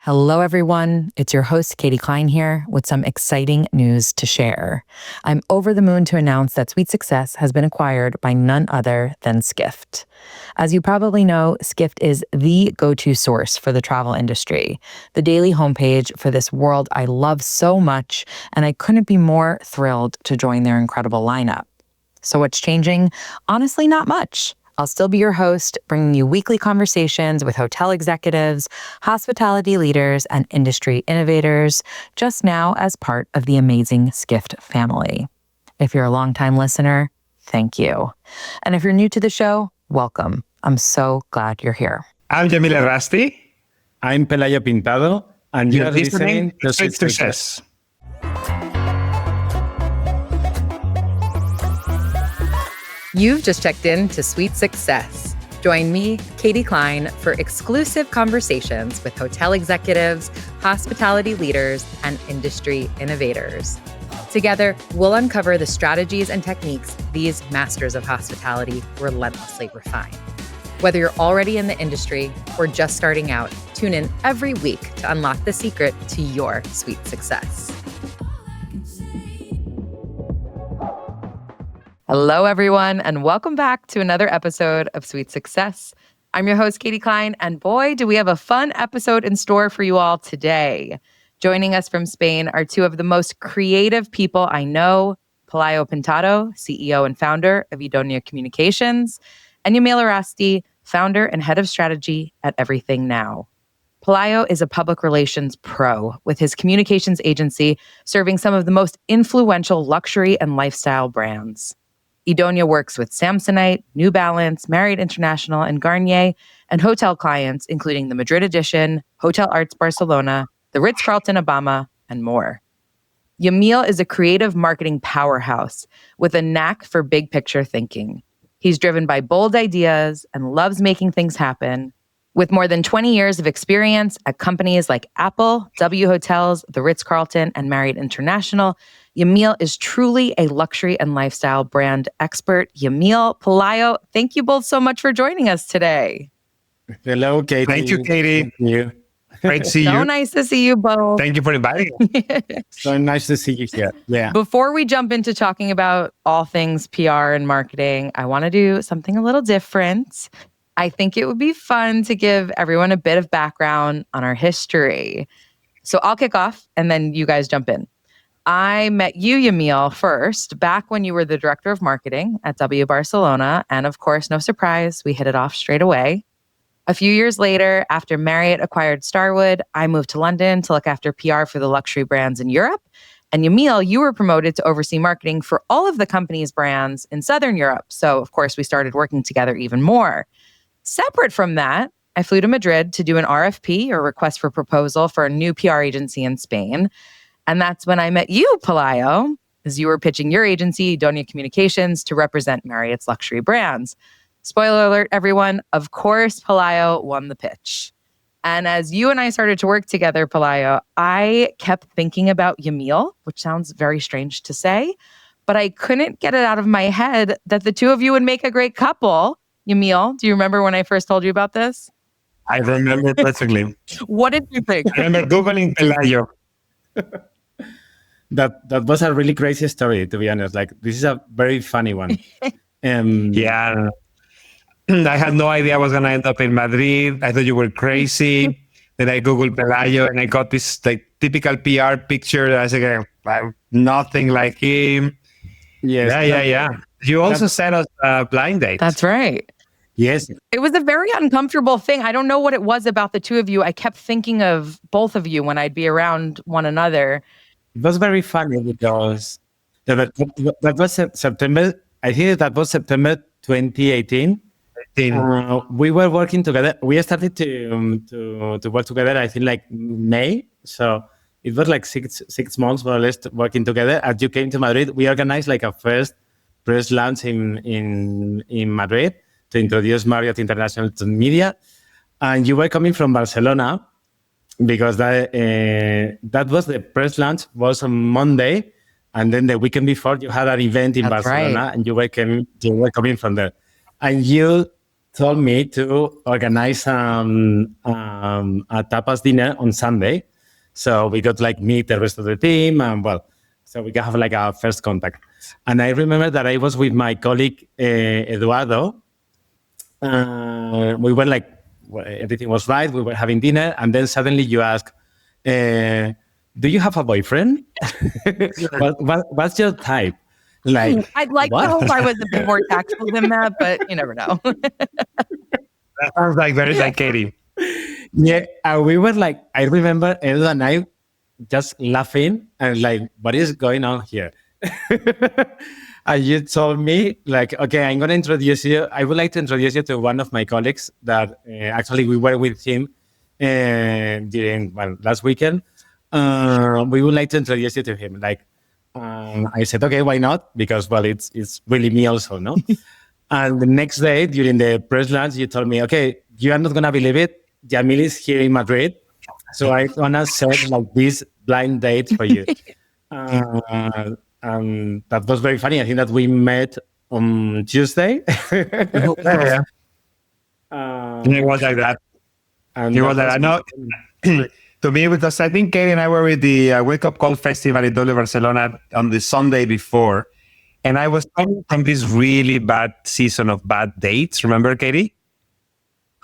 Hello, everyone. It's your host, Katie Cline here with some exciting news to share. I'm over the moon to announce that Sweet Success has been acquired by none other than Skift. As you probably know, Skift is the go-to source for the travel industry, the daily homepage for this world I love so much, and I couldn't be more thrilled to join their incredible lineup. So what's changing? Honestly, not much. I'll still be your host, bringing you weekly conversations with hotel executives, hospitality leaders, and industry innovators, just now as part of the amazing Skift family. If you're a longtime listener, thank you. And if you're new to the show, welcome. I'm so glad you're here. I'm Yamil Errasti. I'm Pelayo Pintado, and you're listening to Sweet Success. You've just checked in to Sweet Success. Join me, Katie Cline, for exclusive conversations with hotel executives, hospitality leaders, and industry innovators. Together, we'll uncover the strategies and techniques these masters of hospitality relentlessly refine. Whether you're already in the industry or just starting out, tune in every week to unlock the secret to your sweet success. Hello, everyone, and welcome back to another episode of Sweet Success. I'm your host, Katie Cline, and boy, do we have a fun episode in store for you all today. Joining us from Spain are two of the most creative people I know, Pelayo Pintado, CEO and founder of Idónea Communications, and Yamil Errasti, founder and head of strategy at Everything Now. Pelayo is a public relations pro with his communications agency serving some of the most influential luxury and lifestyle brands. Idónea works with Samsonite, New Balance, Marriott International, and Garnier, and hotel clients, including the Madrid Edition, Hotel Arts Barcelona, the Ritz-Carlton Obama, and more. Yamil is a creative marketing powerhouse with a knack for big picture thinking. He's driven by bold ideas and loves making things happen. With more than 20 years of experience at companies like Apple, W Hotels, the Ritz-Carlton, and Marriott International, Yamil is truly a luxury and lifestyle brand expert. Yamil, Pelayo, thank you both so much for joining us today. Hello, Katie. Thank you, Katie. Thank you. Great to see So you. nice to see you both. Thank you for inviting me. So nice to see you here. Yeah. Before we jump into talking about all things PR and marketing, I want to do something a little different. I think it would be fun to give everyone a bit of background on our history. So I'll kick off and then you guys jump in. I met you, Yamil, first, back when you were the director of marketing at W Barcelona. And of course, no surprise, we hit it off straight away. A few years later, after Marriott acquired Starwood, I moved to London to look after PR for the luxury brands in Europe. And Yamil, you were promoted to oversee marketing for all of the company's brands in Southern Europe. So of course, we started working together even more. Separate from that, I flew to Madrid to do an RFP, or request for proposal, for a new PR agency in Spain. And that's when I met you, Pelayo, as you were pitching your agency, Idónea Communications, to represent Marriott's luxury brands. Spoiler alert, everyone, of course, Pelayo won the pitch. And as you and I started to work together, Pelayo, I kept thinking about Yamil, which sounds very strange to say, but I couldn't get it out of my head that the two of you would make a great couple. Yamil, do you remember when I first told you about this? I remember perfectly. What did you think? I remember Googling Pelayo. That was a really crazy story, to be honest. Like, this is a very funny one. Yeah. I had no idea I was going to end up in Madrid. I thought you were crazy. Then I Googled Pelayo and I got this like typical PR picture that I was like, nothing like him. Yes. Yeah. You also sent us a blind date. That's right. Yes. It was a very uncomfortable thing. I don't know what it was about the two of you. I kept thinking of both of you when I'd be around one another. It was very funny because that was September. I think that was September 2018. We were working together. We started to work together, I think, like May. So it was like six months more or less working together. As you came to Madrid, we organized like a first press launch in Madrid to introduce Marriott International to media. And you were coming from Barcelona because that was the press launch was on Monday. And then the weekend before you had an event in Barcelona, right. And you were coming from there. And you told me to organize a tapas dinner on Sunday. So we got like meet the rest of the team, and so we can have like a first contact. And I remember that I was with my colleague Eduardo. We were like, everything was right. We were having dinner, and then suddenly you ask, "Do you have a boyfriend? What's your type?" Like, I'd like to hope I was a bit more tactful than that, but you never know. That sounds like very like Katie. Yeah, we were like, I remember Edu and I just laughing and like, what is going on here? And you told me like, okay, I'm going to introduce you. I would like to introduce you to one of my colleagues that actually we were with him during last weekend. We would like to introduce you to him. Like, I said, okay, why not? Because it's really me also, no? And the next day during the press lunch, you told me, okay, you are not going to believe it. Yamil is here in Madrid. So I'm going to set like this blind date for you. That was very funny. I think that we met on Tuesday. Yeah. It was like that. And it was like that. No, to me, because I think Katie and I were with the Wake Up Call Festival in Idónea, Barcelona on the Sunday before. And I was coming from this really bad season of bad dates. Remember, Katie?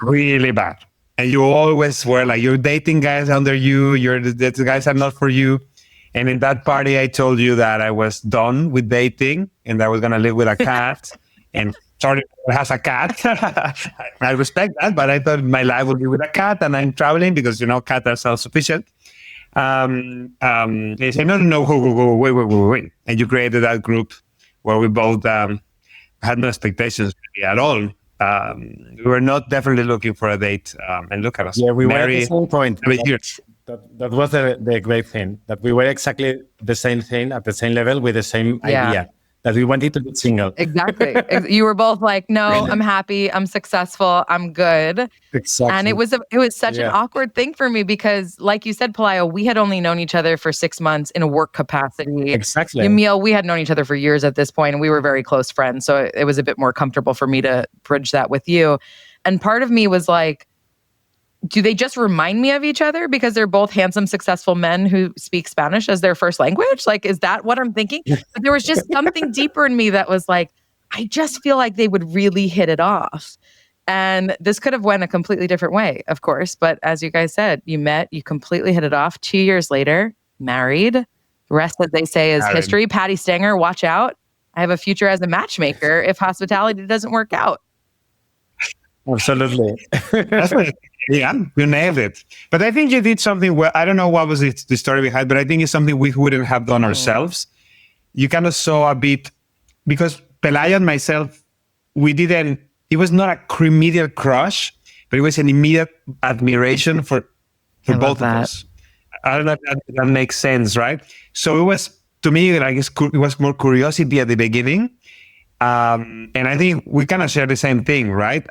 Really bad. And you always were like, you're dating guys under you. The guys are not for you. And in that party, I told you that I was done with dating and that I was going to live with a cat. And sorry, has a cat. I respect that, but I thought my life would be with a cat, and I'm traveling because, cats are self-sufficient. They say, no, wait. And you created that group where we both had no expectations really at all. We were not definitely looking for a date, and look at us. Yeah, we were at the same point. That was the great thing, that we were exactly the same thing at the same level with the same idea, that we wanted to be single. Exactly. You were both like, no, I'm happy, I'm successful, I'm good. Exactly. And it was such an awkward thing for me because, like you said, Pelayo, we had only known each other for 6 months in a work capacity. Exactly. Yamil, we had known each other for years at this point, and we were very close friends. So it was a bit more comfortable for me to bridge that with you. And part of me was like, do they just remind me of each other because they're both handsome, successful men who speak Spanish as their first language? Like, is that what I'm thinking? But there was just something deeper in me that was like, I just feel like they would really hit it off. And this could have went a completely different way, of course. But as you guys said, you met, you completely hit it off. 2 years later, married. The rest, as they say, is history. Patty Stanger, watch out. I have a future as a matchmaker if hospitality doesn't work out. Absolutely. Yeah, you nailed it. But I think you did something where, I don't know what was the story behind, but I think it's something we wouldn't have done ourselves. You kind of saw a bit, because Pelayo and myself, it was not a immediate crush, but it was an immediate admiration for both of us. I don't know if that makes sense, right? So it was, to me, like it was more curiosity at the beginning. And I think we kind of share the same thing, right?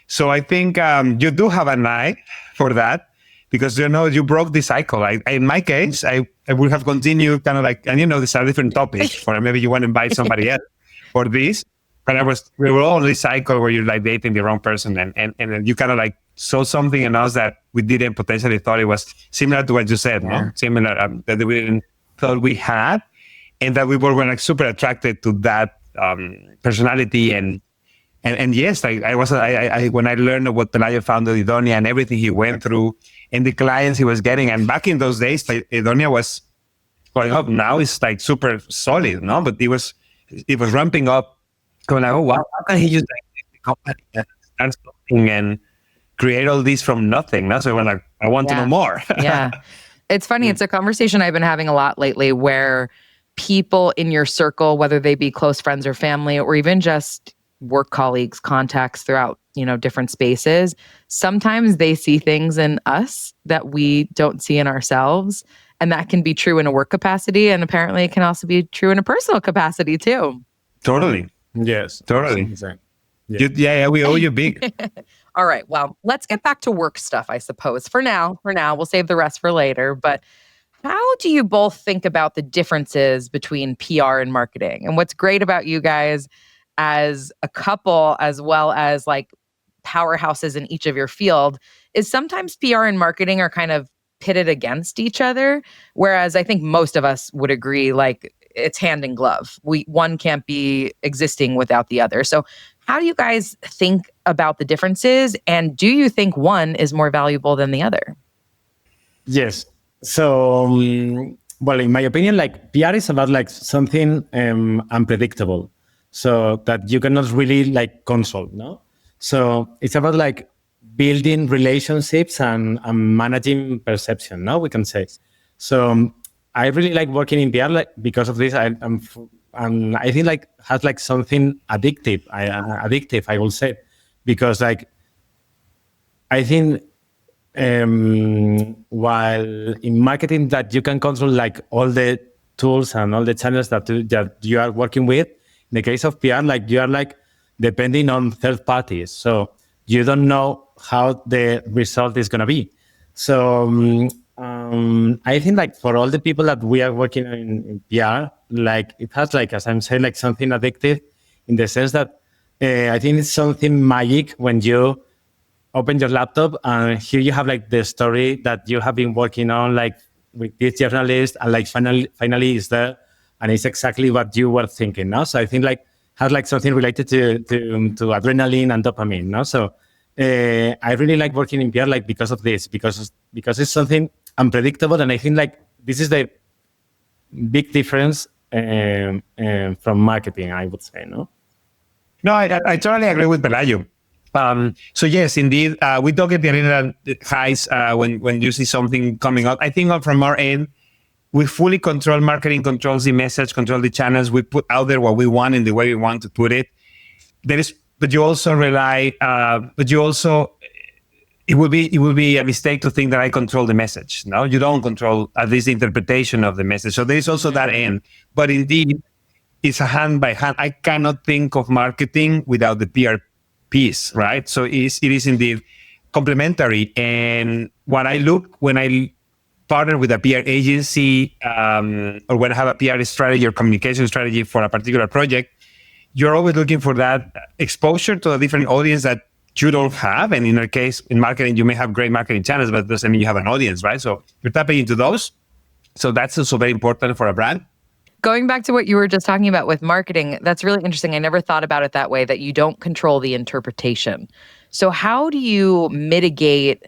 So I think you do have an eye for that because, you broke the cycle. In my case, I would have continued kind of like, and these are different topics for maybe you want to invite somebody else for this, but we were all on this cycle where you're like dating the wrong person and then you kind of like saw something in us that we didn't potentially thought it was similar to what you said, no? Similar, that we didn't thought we had, and that we were like super attracted to that personality and yes, I was when I learned of what Pelayo founded Idónea and everything he went through and the clients he was getting, and back in those days, like, Idónea was going up. Now it's like super solid, no? But it was ramping up, going like, oh wow, how can he use the company and start something and create all this from nothing? No? So we're like, I want to know more. Yeah, it's funny. It's a conversation I've been having a lot lately where people in your circle, whether they be close friends or family, or even just work colleagues, contacts throughout, different spaces, sometimes they see things in us that we don't see in ourselves. And that can be true in a work capacity. And apparently it can also be true in a personal capacity too. Totally. Yes. Totally. Yeah, we owe you big. All right. Well, let's get back to work stuff, I suppose. For now, we'll save the rest for later. But how do you both think about the differences between PR and marketing? And what's great about you guys as a couple, as well as like powerhouses in each of your field, is sometimes PR and marketing are kind of pitted against each other. Whereas I think most of us would agree, like, it's hand in glove. One can't be existing without the other. So how do you guys think about the differences? And do you think one is more valuable than the other? Yes. So, well, in my opinion, like PR is about like something unpredictable, so that you cannot really like control, no? So it's about like building relationships and managing perception, no? We can say. So I really like working in PR, like because of this. And I think like has like something addictive. Addictive, I will say, because like I think while in marketing that you can control like all the tools and all the channels that you are working with, in the case of PR, like you are like depending on third parties, so you don't know how the result is going to be. So I think like for all the people that we are working in PR, like it has like, as I'm saying, like something addictive, in the sense that I think it's something magic when you open your laptop and here you have like the story that you have been working on, like with this journalist, and like finally is there, and it's exactly what you were thinking. No, so I think like has like something related to adrenaline and dopamine. No, so I really like working in PR, like because of this, because it's something unpredictable, and I think like this is the big difference from marketing, I would say. No, I totally agree with Pelayo. So yes, indeed, we don't get the arena highs when you see something coming out. I think from our end, we fully control marketing, controls the message, control the channels. We put out there what we want in the way we want to put it. But you also rely. It would be a mistake to think that I control the message. No, you don't control at least the interpretation of the message. So there is also that end. But indeed, it's a hand by hand. I cannot think of marketing without the PR piece, right? So it is indeed complementary. And when I partner with a PR agency, or when I have a PR strategy or communication strategy for a particular project, you're always looking for that exposure to a different audience that you don't have. And in our case, in marketing, you may have great marketing channels, but it doesn't mean you have an audience, right? So you're tapping into those. So that's also very important for a brand. Going back to what you were just talking about with marketing, that's really interesting. I never thought about it that way, that you don't control the interpretation. So how do you mitigate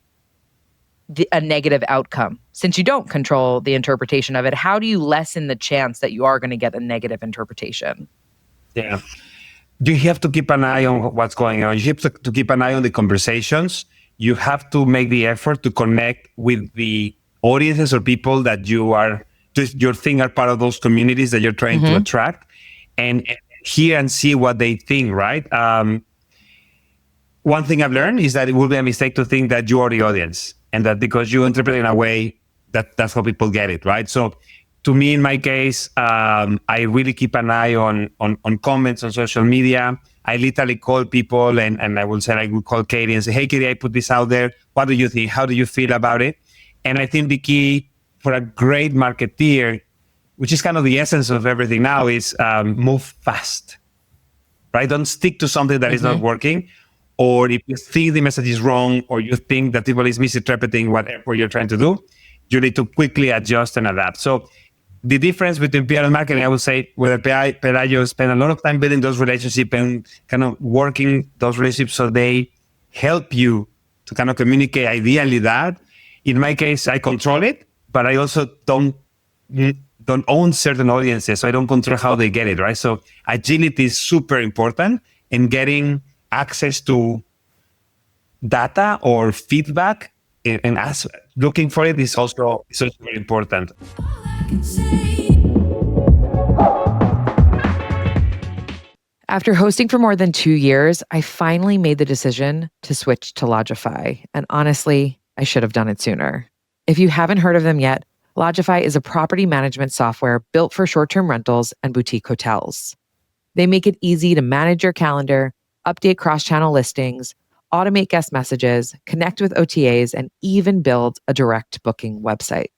a negative outcome? Since you don't control the interpretation of it, how do you lessen the chance that you are going to get a negative interpretation? Yeah. You have to keep an eye on what's going on. You have to keep an eye on the conversations. You have to make the effort to connect with the audiences or people that your thing are part of those communities that you're trying to attract, and hear and see what they think, right? One thing I've learned is that it will be a mistake to think that you are the audience, and that because you interpret it in a way that's how people get it, right? So to me, in my case, I really keep an eye on comments on social media. I literally call people and I will say, I will call Katie and say, hey, Katie, I put this out there. What do you think? How do you feel about it? And I think the key for a great marketeer, which is kind of the essence of everything now, is move fast, right? Don't stick to something that is not working. Or if you think the message is wrong, or you think that people is misinterpreting whatever you're trying to do, you need to quickly adjust and adapt. So the difference between PR and marketing, I would say, whether Pelayo spend a lot of time building those relationships and kind of working those relationships so they help you to kind of communicate ideally that. In my case, I control it, but I also don't own certain audiences, so I don't control how they get it, right? So agility is super important, and getting access to data or feedback and looking for it is also very important. After hosting for more than 2 years, I finally made the decision to switch to Logify. And honestly, I should have done it sooner. If you haven't heard of them yet, Logify is a property management software built for short-term rentals and boutique hotels. They make it easy to manage your calendar, update cross-channel listings, automate guest messages, connect with OTAs, and even build a direct booking website.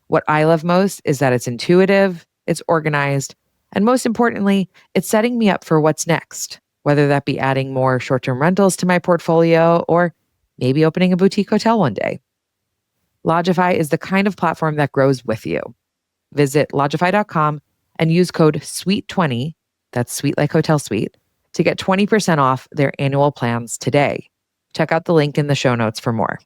What I love most is that it's intuitive, it's organized, and most importantly, it's setting me up for what's next. whether that be adding more short-term rentals to my portfolio or maybe opening a boutique hotel one day. Lodgify is the kind of platform that grows with you. Visit lodgify.com and use code SWEET20, that's sweet like hotel suite, to get 20% off their annual plans today. Check out the link in the show notes for more.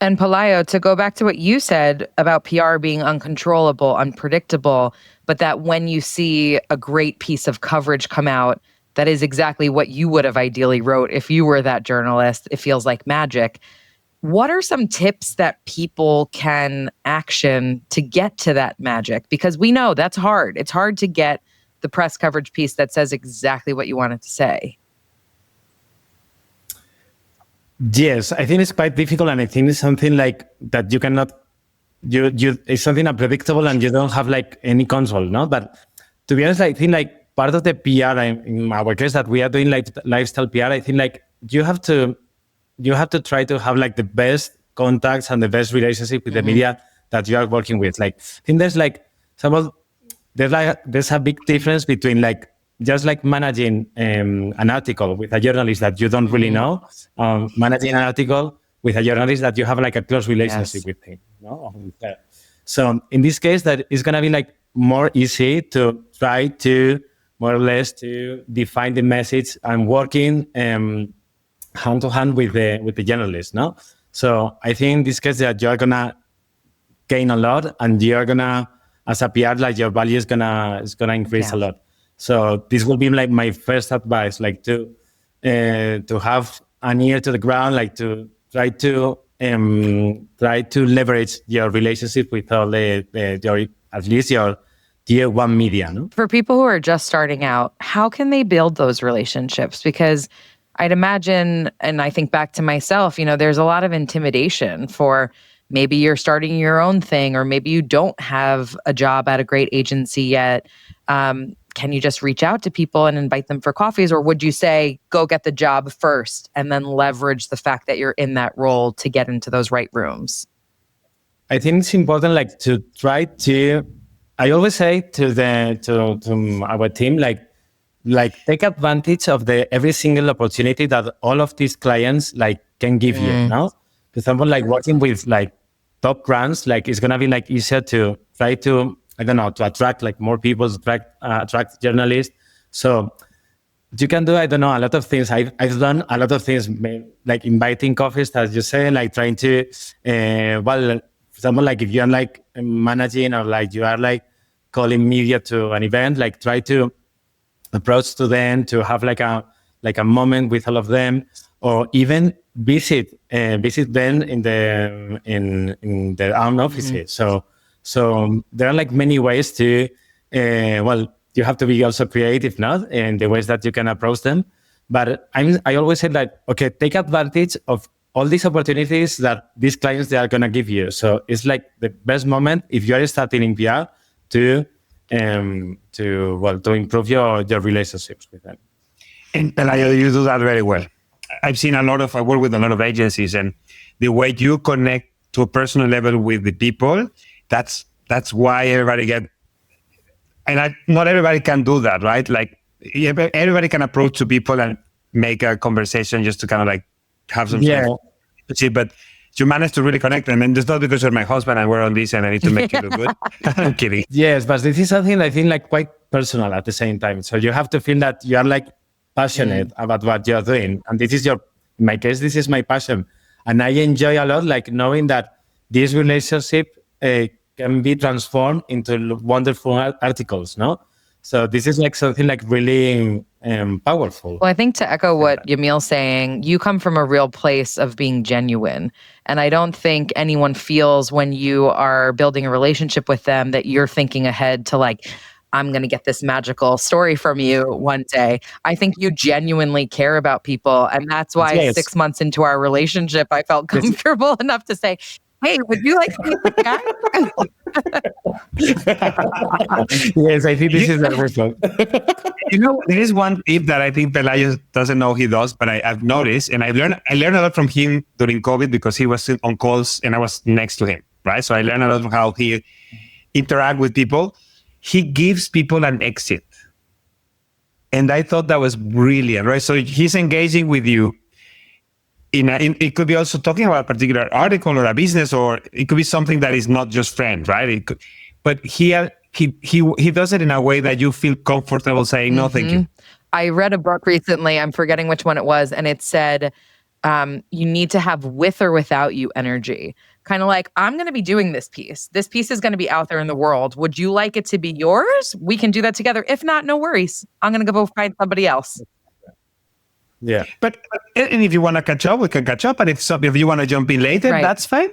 And Pelayo, to go back to what you said about PR being uncontrollable, unpredictable, but that when you see a great piece of coverage come out, that is exactly what you would have ideally wrote if you were that journalist. It feels like magic. What are some tips that people can action to get to that magic? Because we know that's hard. It's hard to get the press coverage piece that says exactly what you want it to say. Yes, I think it's quite difficult, and I think it's something like that you cannot, it's something unpredictable, and you don't have like any control, no? But to be honest, I think like part of the PR in our case that we are doing like lifestyle PR, I think like you have to try to have like the best contacts and the best relationship with the media that you are working with. Like I think there's a big difference between like just like managing an article with a journalist that you don't really know, managing an article with a journalist that you have like a close relationship with him. No? So in this case, that is going to be like more easy to try to more or less to define the message and working hand to hand with the journalist. No, so I think in this case that you're gonna gain a lot, and you're gonna, as a PR, like your value is gonna increase a lot. So this will be like my first advice, like to have an ear to the ground, like to try to leverage your relationship with all your at least your tier one media. No? For people who are just starting out, how can they build those relationships? Because I'd imagine, and I think back to myself, there's a lot of intimidation for maybe you're starting your own thing, or maybe you don't have a job at a great agency yet. Can you just reach out to people and invite them for coffees? Or would you say, go get the job first and then leverage the fact that you're in that role to get into those right rooms? I think it's important, like to try to, I always say to our team, like take advantage of every single opportunity that all of these clients like can give you. No, for example, like working with like top brands, like it's gonna be like easier to try to, I don't know, to attract like more people, attract journalists. So you can do, I don't know, a lot of things. I've done a lot of things, like inviting coffees, as you say, like trying to, for example, like if you're like managing or like you are like calling media to an event, like try to approach to them to have like a moment with all of them, or even visit them in their own offices. So there are like many ways to, you have to be also creative, not in the ways that you can approach them. But I always say that, okay, take advantage of all these opportunities that these clients, they are going to give you. So it's like the best moment if you are starting in PR to improve your relationships with them. And Pelayo, you do that very well. I work with a lot of agencies, and the way you connect to a personal level with the people, that's why everybody not everybody can do that, right? Like everybody can approach to people and make a conversation just to kind of like have some but you manage to really connect them, and it's not because you're my husband and we're on this and I need to make you look good. I'm kidding. Yes, but this is something I think like quite personal at the same time. So you have to feel that you are like passionate about what you're doing, and in my case, this is my passion, and I enjoy a lot like knowing that this relationship can be transformed into wonderful articles. No, so this is like something like really powerful. Well, I think to echo what Yamil's saying, you come from a real place of being genuine. And I don't think anyone feels when you are building a relationship with them that you're thinking ahead to like, I'm going to get this magical story from you one day. I think you genuinely care about people. And that's why 6 months into our relationship, I felt comfortable enough to say, hey, would you like to meet the guy? Yes, I think this is the first one. There is one tip that I think Pelayo doesn't know he does, but I've noticed, and I learned a lot from him during COVID because he was on calls and I was next to him, right? So I learned a lot from how he interact with people. he gives people an exit. And I thought that was brilliant, right? So he's engaging with you. It could be also talking about a particular article or a business, or it could be something that is not just friends, right? But he does it in a way that you feel comfortable saying, no, thank you. I read a book recently, I'm forgetting which one it was, and it said, you need to have with or without you energy. Kind of like, I'm going to be doing this piece. This piece is going to be out there in the world. Would you like it to be yours? We can do that together. If not, no worries. I'm going to go find somebody else. Yeah. But and if you want to catch up, we can catch up. And if you want to jump in later, that's fine.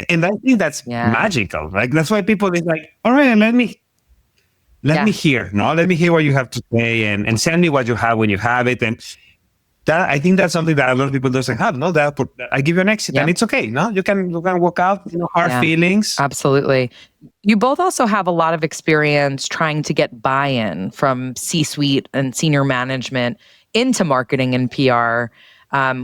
And I think that's magical. Like, that's why people is like, all right, let me hear. No, let me hear what you have to say, and send me what you have when you have it. And that, I think that's something that a lot of people doesn't have. No, that I give you an exit, and it's okay. No, you can walk out, hard feelings. Absolutely. You both also have a lot of experience trying to get buy-in from C-suite and senior management into marketing and PR.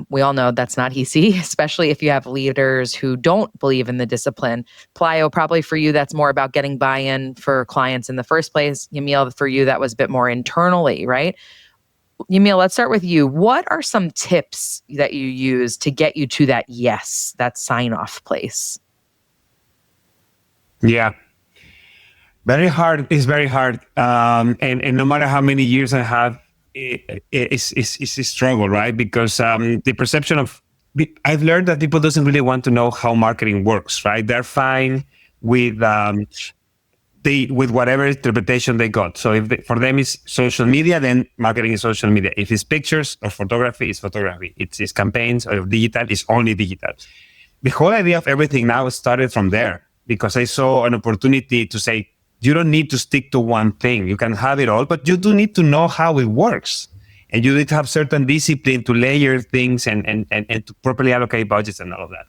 We all know that's not easy, especially if you have leaders who don't believe in the discipline. Pelayo, probably for you, that's more about getting buy-in for clients in the first place. Yamil, for you, that was a bit more internally, right? Yamil, let's start with you. What are some tips that you use to get you to that yes, that sign-off place? Yeah. Very hard. It's very hard. And no matter how many years I have, it's a struggle, right? Because the perception of, I've learned that people doesn't really want to know how marketing works, right? They're fine with with whatever interpretation they got. So if for them it's social media, then marketing is social media. If it's pictures or photography, it's photography. It's campaigns or digital, it's only digital. The whole idea of everything now started from there, because I saw an opportunity to say, you don't need to stick to one thing. You can have it all, but you do need to know how it works. And you need to have certain discipline to layer things and to properly allocate budgets and all of that.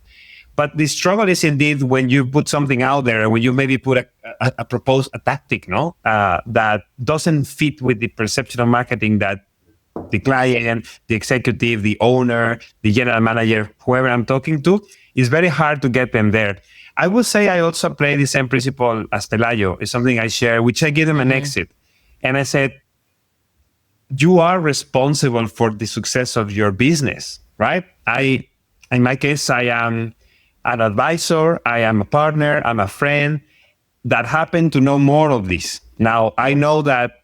But the struggle is indeed when you put something out there, and when you maybe put a tactic, that doesn't fit with the perception of marketing that the client, the executive, the owner, the general manager, whoever I'm talking to, is very hard to get them there. I would say I also apply the same principle as Pelayo. It's something I share, which I give them an exit. And I said, you are responsible for the success of your business, right? In my case, I am an advisor, I am a partner, I'm a friend that happen to know more of this. Now, I know that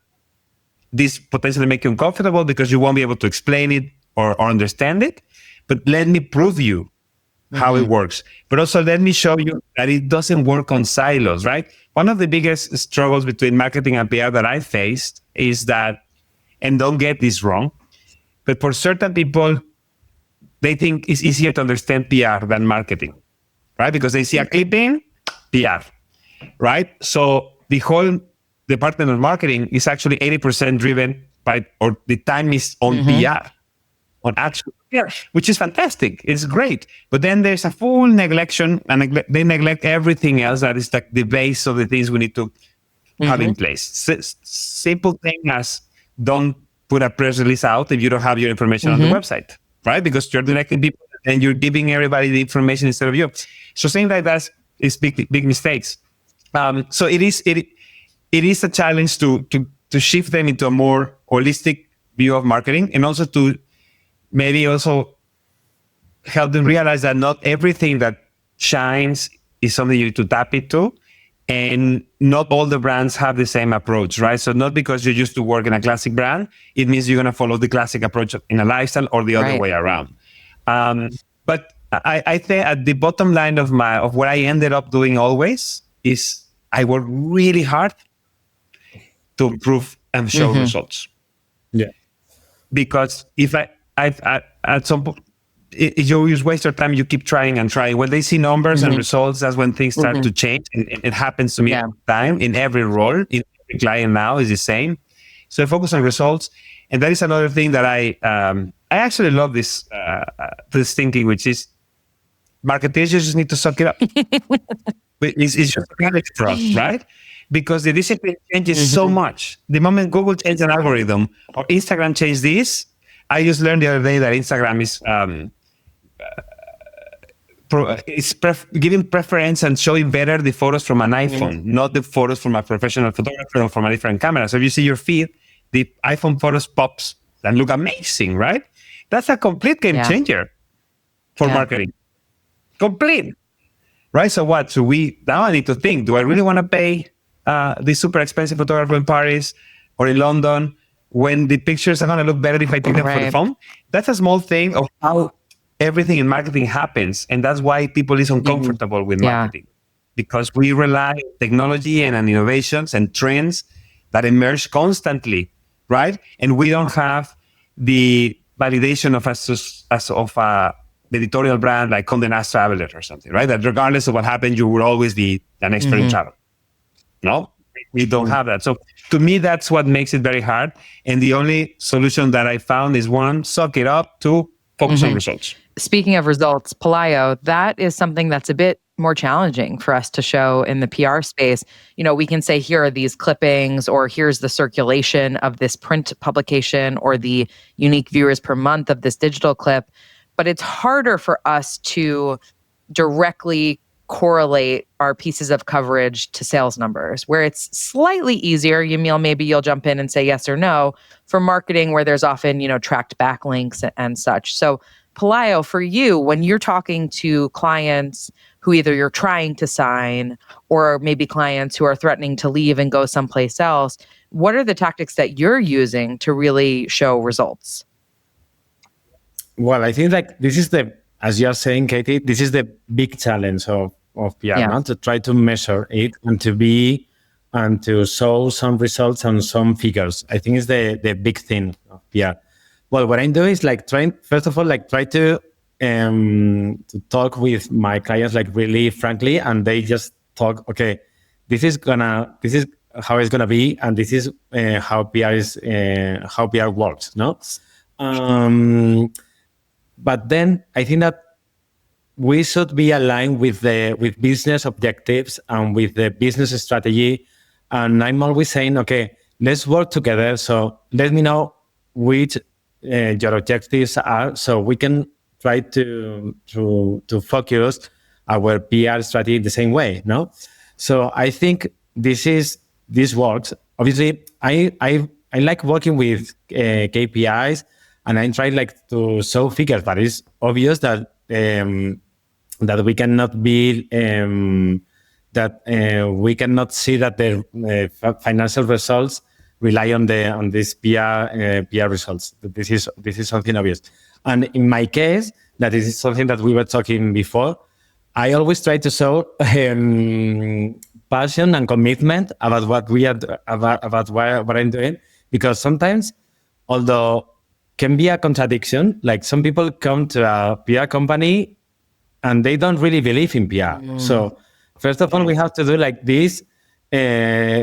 this potentially make you uncomfortable because you won't be able to explain it or understand it, but let me prove you how it works. But also let me show you that it doesn't work on silos, right? One of the biggest struggles between marketing and PR that I faced is that, and don't get this wrong, but for certain people, they think it's easier to understand PR than marketing, right? Because they see a clipping, PR, right? So the whole department of marketing is actually 80% driven by, or the time is on PR, on actual PR, which is fantastic. It's great. But then there's a full neglection, and they neglect everything else that is like the base of the things we need to have in place. Simple thing as don't put a press release out if you don't have your information on the website, right? Because you're directing people and you're giving everybody the information instead of you. So saying like that is big mistakes. So it is a challenge to shift them into a more holistic view of marketing, and also to maybe also help them realize that not everything that shines is something you need to tap into, and not all the brands have the same approach, right? So not because you used to work in a classic brand, it means you're going to follow the classic approach in a lifestyle or the other way around. But I think at the bottom line of what I ended up doing always is I work really hard to improve and show results. Yeah. Because if I at some point, if you just waste your time, you keep trying and trying. When they see numbers and results, that's when things start to change. And it happens to me all the time in every role. In every client now is the same. So I focus on results. And that is another thing that I actually love this thinking, which is marketers just need to suck it up. It's just organic for us, right? Because the discipline changes so much. The moment Google changed an algorithm or Instagram changed this, I just learned the other day that Instagram is giving preference and showing better the photos from an iPhone, not the photos from a professional photographer or from a different camera. So if you see your feed, the iPhone photos pops and look amazing, right? That's a complete game changer for marketing. Complete. Right? So what? So now I need to think, do I really want to pay this super expensive photographer in Paris or in London when the pictures are going to look better if I take them for the phone? That's a small thing of how everything in marketing happens. And that's why people is uncomfortable with marketing. Because we rely on technology and on innovations and trends that emerge constantly, right? And we don't have the validation of the editorial brand like Condé Nast Traveler or something, right? That regardless of what happened, you will always be an expert in travel. No, we don't have that. So to me, that's what makes it very hard. And the only solution that I found is one, suck it up, two, focus on results. Speaking of results, Pelayo, that is something that's a bit more challenging for us to show in the PR space. You know, we can say, here are these clippings, or here's the circulation of this print publication, or the unique viewers per month of this digital clip. But it's harder for us to directly correlate our pieces of coverage to sales numbers, where it's slightly easier. Yamil, maybe you'll jump in and say yes or no. For marketing, where there's often, tracked backlinks and such. So Pelayo, for you, when you're talking to clients who either you're trying to sign or maybe clients who are threatening to leave and go someplace else, what are the tactics that you're using to really show results? Well, I think this is as you're saying, Katie, this is the big challenge of PR, to try to measure it and to show some results and some figures. I think it's the big thing of PR. Well, what I'm doing is try to talk with my clients really frankly, and they just talk. Okay, this is how it's gonna be, and this is how PR works. No, but then I think that we should be aligned with business objectives and with the business strategy. And I'm always saying, okay, let's work together. So let me know which your objectives are, so we can try to focus our PR strategy the same way. No, so I think this works. Obviously, I like working with KPIs, and I try to show figures, but it's obvious that that we cannot be we cannot see that the financial results rely on these PR results. This is something obvious. And in my case, that is something that we were talking before. I always try to show passion and commitment about what what I'm doing, because sometimes, although can be a contradiction, some people come to a PR company and they don't really believe in PR. So first of all, we have to do this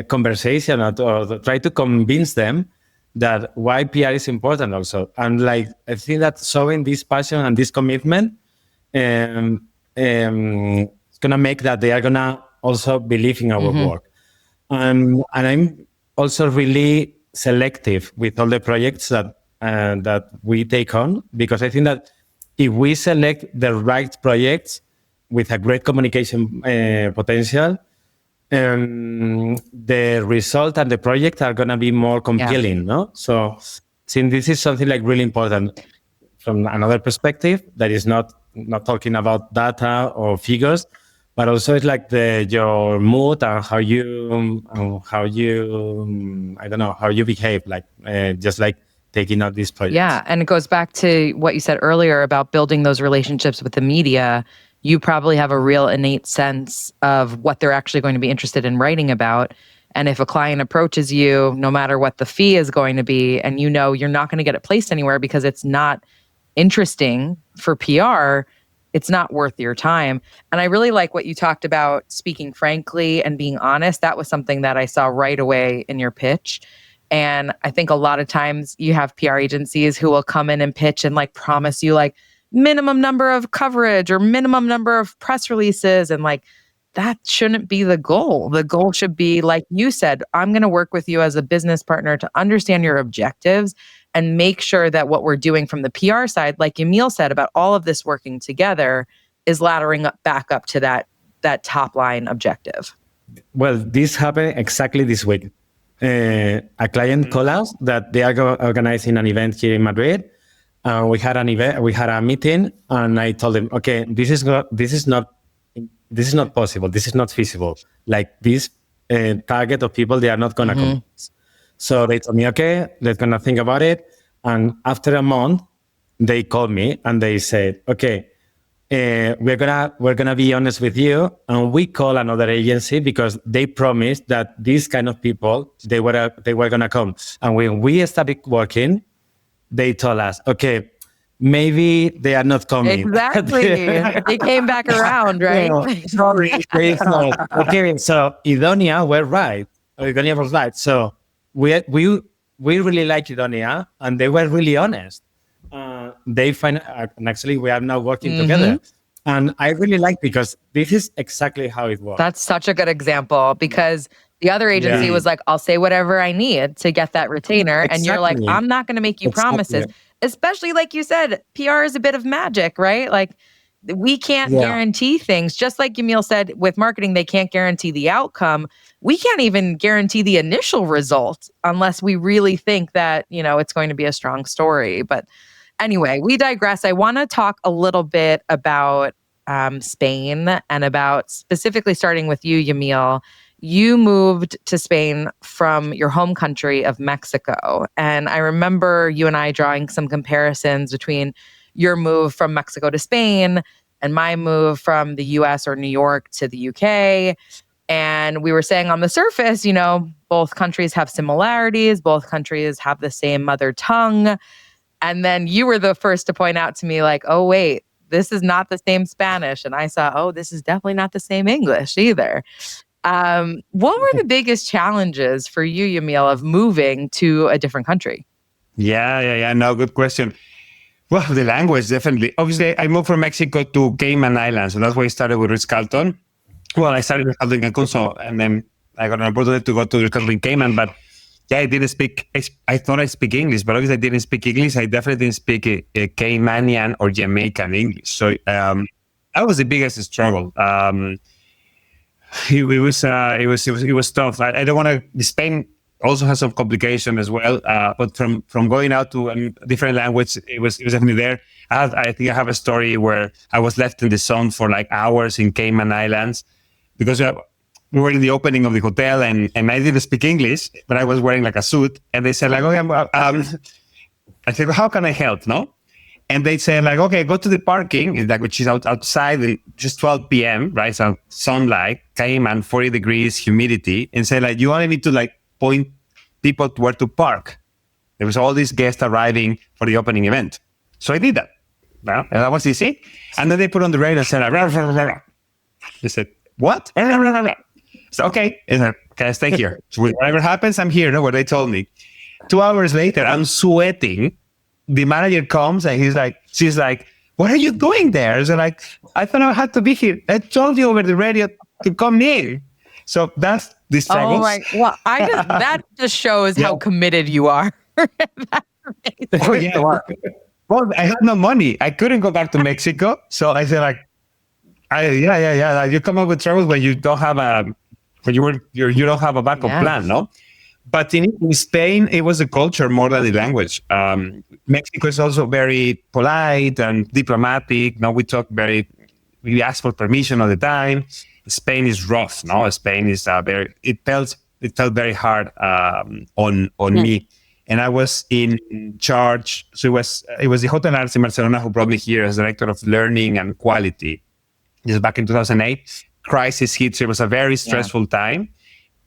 conversation or try to convince them that why PR is important also. And I think that showing this passion and this commitment is gonna make that they are gonna also believe in our work. And I'm also really selective with all the projects that we take on, because I think that if we select the right projects with a great communication potential, the result and the project are going to be more compelling. No, so since this is something really important from another perspective, that is not talking about data or figures, but also it's your mood and how you how you behave, just taking out these projects. Yeah, and it goes back to what you said earlier about building those relationships with the media. You probably have a real innate sense of what they're actually going to be interested in writing about. And if a client approaches you, no matter what the fee is going to be, and you're not going to get it placed anywhere because it's not interesting for PR, it's not worth your time. And I really like what you talked about, speaking frankly and being honest. That was something that I saw right away in your pitch. And I think a lot of times you have PR agencies who will come in and pitch and promise you minimum number of coverage or minimum number of press releases. And that shouldn't be the goal. The goal should be, like you said, I'm going to work with you as a business partner to understand your objectives and make sure that what we're doing from the PR side, like Yamil said, about all of this working together, is laddering back up to that top line objective? Well, this happened exactly this week. A client called us that they are organizing an event here in Madrid. We had a meeting, and I told them, okay, this is not possible. This is not feasible. Like this target of people, they are not gonna come. So they told me, okay, let's gonna think about it. And after a month, they called me and they said, okay, we're gonna be honest with you, and we call another agency because they promised that these kind of people they were gonna come. And when we started working, they told us, okay, maybe they are not coming. Exactly. They came back around, right? Sorry. Okay, so Idónea were right. Idónea was right. So we really like Idónea, and they were really honest. They find, and actually we are now working together. And I really like, because this is exactly how it works. That's such a good example, because the other agency was like, I'll say whatever I need to get that retainer. And you're like, I'm not going to make you promises. Especially like you said, PR is a bit of magic, right? Like we can't guarantee things. Just like Yamil said, with marketing, they can't guarantee the outcome. We can't even guarantee the initial result unless we really think that, it's going to be a strong story. But anyway, we digress. I want to talk a little bit about Spain, and about specifically starting with you, Yamil. You moved to Spain from your home country of Mexico. And I remember you and I drawing some comparisons between your move from Mexico to Spain and my move from the US or New York to the UK. And we were saying on the surface, both countries have similarities, both countries have the same mother tongue. And then you were the first to point out to me like, oh, wait, this is not the same Spanish. And I saw, oh, this is definitely not the same English either. What were the biggest challenges for you, Yamil, of moving to a different country? Yeah. No, good question. Well, the language, definitely. Obviously, I moved from Mexico to Cayman Islands, and that's where I started with Ritz-Carlton. Well, I started with Ritz-Carlton in Cancun, and then I got an opportunity to go to Ritz-Carlton in Cayman, but I didn't speak, I thought I speak English, but obviously I didn't speak English. I definitely didn't speak Caymanian or Jamaican English. So that was the biggest struggle. It was tough. I don't want to. Spain also has some complication as well. But from going out to a different language, it was definitely there. I think I have a story where I was left in the sun for like hours in Cayman Islands because we were in the opening of the hotel, and I didn't speak English, but I was wearing like a suit, and they said like, okay, I said, well, how can I help? No. And they said like, okay, go to the parking, which is outside, just 12 p.m., right? So sunlight, Cayman, 40 degrees, humidity, and say like, you only need to like point people to where to park. There was all these guests arriving for the opening event. So I did that. Well, and that was easy. And then they put on the radio and said, like, they said, what? So, okay, can I stay here? So whatever happens, I'm here, what they told me. 2 hours later, I'm sweating. The manager comes and she's like, what are you doing there? So like, I thought I had to be here. I told you over the radio to come in. So that's the struggles. Oh my, well, that just shows how committed you are. Oh, yeah. Well, I had no money. I couldn't go back to Mexico. So I said like, you come up with troubles when you don't have you don't have a backup plan, no? But in Spain, it was the culture more than the language. Mexico is also very polite and diplomatic. Now we ask for permission all the time. Spain is rough, no? Spain is it felt very hard on me. And I was in charge. So it was the Hotel Arts in Barcelona who brought me here as director of learning and quality. This is back in 2008. Crisis hits. It was a very stressful time.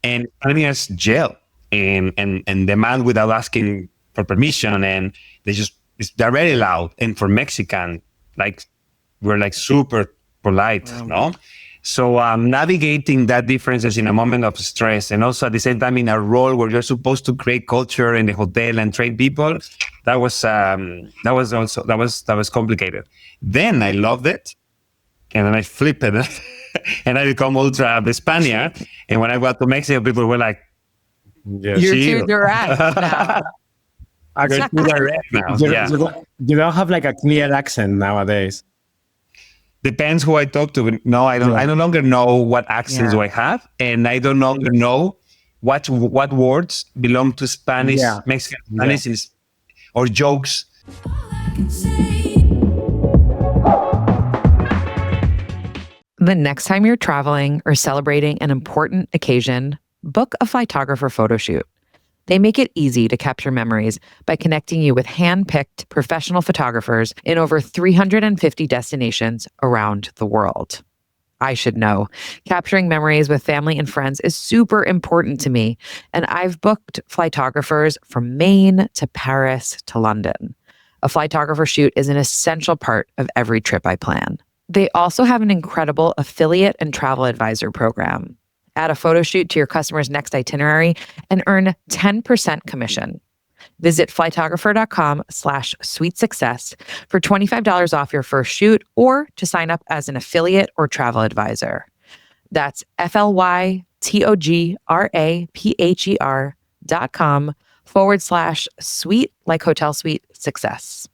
And putting us jail. And demand without asking for permission, and they're very loud. And for Mexican, like we're like super polite, no? So navigating that differences in a moment of stress, and also at the same time in a role where you're supposed to create culture in the hotel and train people, that was complicated. Then I loved it, and then I flipped it, and I become ultra Spaniard. And when I got to Mexico, people were like, you're too direct now. You don't have like a clear accent nowadays. Depends who I talk to. No, I don't. Yeah. I no longer know what accents Yeah. do I have, and I don't longer know what words belong to Spanish, Yeah. Mexican Yeah. Spanish, or jokes. The next time you're traveling or celebrating an important occasion, book a photographer photo shoot. They make it easy to capture memories by connecting you with hand-picked professional photographers in over 350 destinations around the world. I should know. Capturing memories with family and friends is super important to me, and I've booked photographers from Maine to Paris to London. A photographer shoot is an essential part of every trip I plan. They also have an incredible affiliate and travel advisor program. Add a photo shoot to your customer's next itinerary and earn 10% commission. Visit flytographer.com/sweet success for $25 off your first shoot or to sign up as an affiliate or travel advisor. That's flytographer.com/sweet, like hotel suite, success.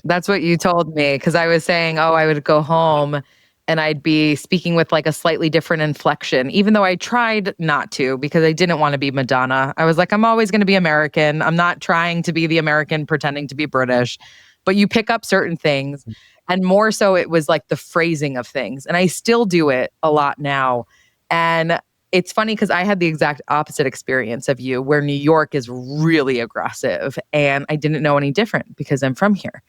That's what you told me, because I was saying, oh, I would go home and I'd be speaking with like a slightly different inflection, even though I tried not to because I didn't want to be Madonna. I was like, I'm always going to be American. I'm not trying to be the American pretending to be British. But you pick up certain things. And more so, it was like the phrasing of things. And I still do it a lot now. And it's funny because I had the exact opposite experience of you, where New York is really aggressive. And I didn't know any different because I'm from here.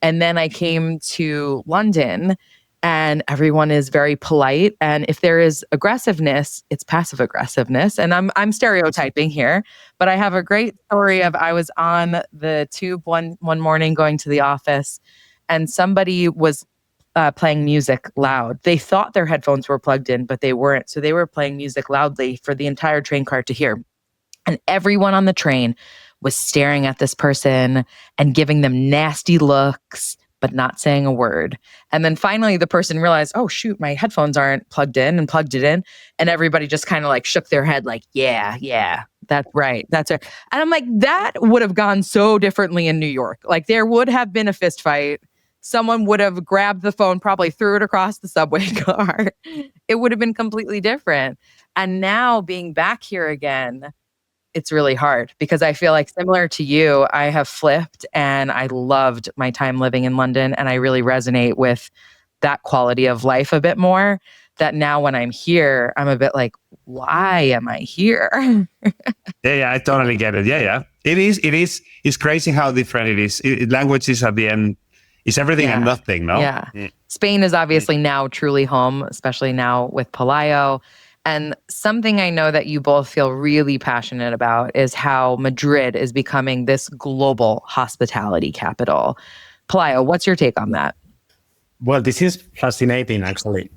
And then I came to London and everyone is very polite. And if there is aggressiveness, it's passive aggressiveness. And I'm stereotyping here, but I have a great story of I was on the tube one morning going to the office and somebody was playing music loud. They thought their headphones were plugged in, but they weren't. So they were playing music loudly for the entire train car to hear. And everyone on the train was staring at this person and giving them nasty looks, but not saying a word. And then finally the person realized, oh shoot, my headphones aren't plugged in, and plugged it in. And everybody just kind of like shook their head like, yeah, that's right. That's right. And I'm like, that would have gone so differently in New York. Like there would have been a fist fight. Someone would have grabbed the phone, probably threw it across the subway car. It would have been completely different. And now being back here again, it's really hard because I feel like similar to you, I have flipped and I loved my time living in London. And I really resonate with that quality of life a bit more, that now when I'm here, I'm a bit like, why am I here? Yeah, I totally get it. Yeah. It is. It's crazy how different it is. Language is at the end, it's everything and nothing, no? Yeah. Spain is obviously now truly home, especially now with Pelayo. And something I know that you both feel really passionate about is how Madrid is becoming this global hospitality capital. Pelayo, what's your take on that? Well, this is fascinating, actually.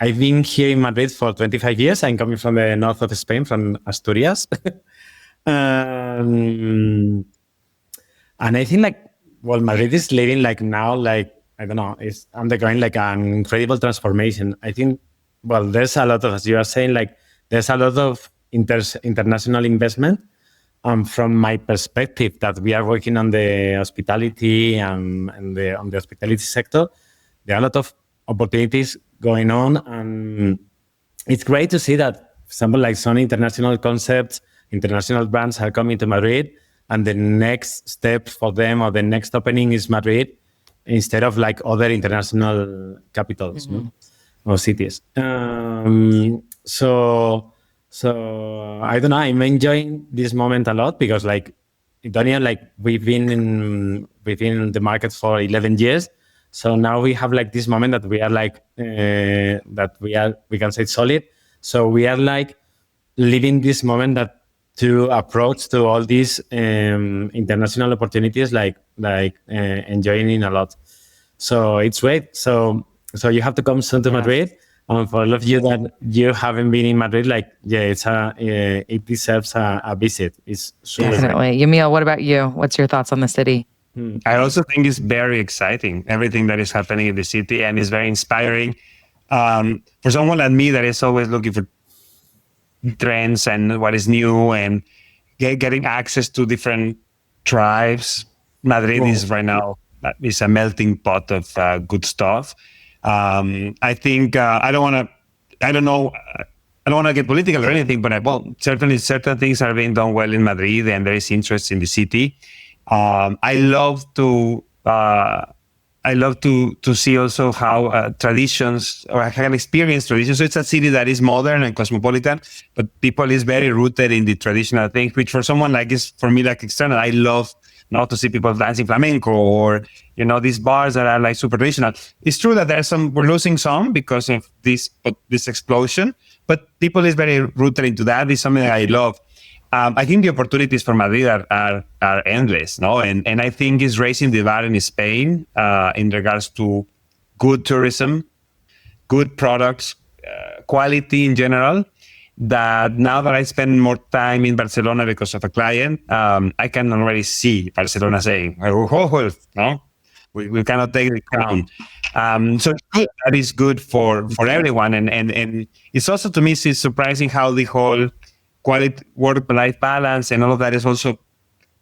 I've been here in Madrid for 25 years. I'm coming from the north of Spain, from Asturias. And I think Madrid is living now, I don't know, it's undergoing an incredible transformation. I think, there's a lot of, as you are saying, there's a lot of international investment. From my perspective, that we are working on the hospitality and on the hospitality sector, there are a lot of opportunities going on, and it's great to see that, for example, some international concepts, international brands are coming to Madrid, and the next step for them or the next opening is Madrid instead of other international capitals. Mm-hmm. Or cities. So I don't know. I'm enjoying this moment a lot because, Idónea, we've been in the market for 11 years. So now we have this moment that we are we can say solid. So we are living this moment that to approach to all these international opportunities, enjoying it a lot. So it's great. So you have to come soon to Madrid. For all of you that you haven't been in Madrid, it deserves a visit. It's super definitely. Yamil, what about you? What's your thoughts on the city? I also think it's very exciting, everything that is happening in the city, and it's very inspiring. For someone like me that is always looking for trends and what is new and getting access to different tribes, Madrid is right now is a melting pot of good stuff. I think I don't want to get political or anything, but certainly certain things are being done well in Madrid, and there is interest in the city. I love to see also how traditions, or I can experience traditions. So it's a city that is modern and cosmopolitan, but people is very rooted in the traditional things, which for someone like for me like external, I love not to see people dancing flamenco or, these bars that are like super traditional. It's true that we're losing some because of this explosion, but people is very rooted into that. It's something that I love. I think the opportunities for Madrid are endless, no? And I think it's raising the bar in Spain in regards to good tourism, good products, quality in general. That now that I spend more time in Barcelona because of a client, I can already see Barcelona saying, no, we cannot take the crown. So that is good for everyone. And it's also, to me, it's surprising how the whole quality work-life balance and all of that is also,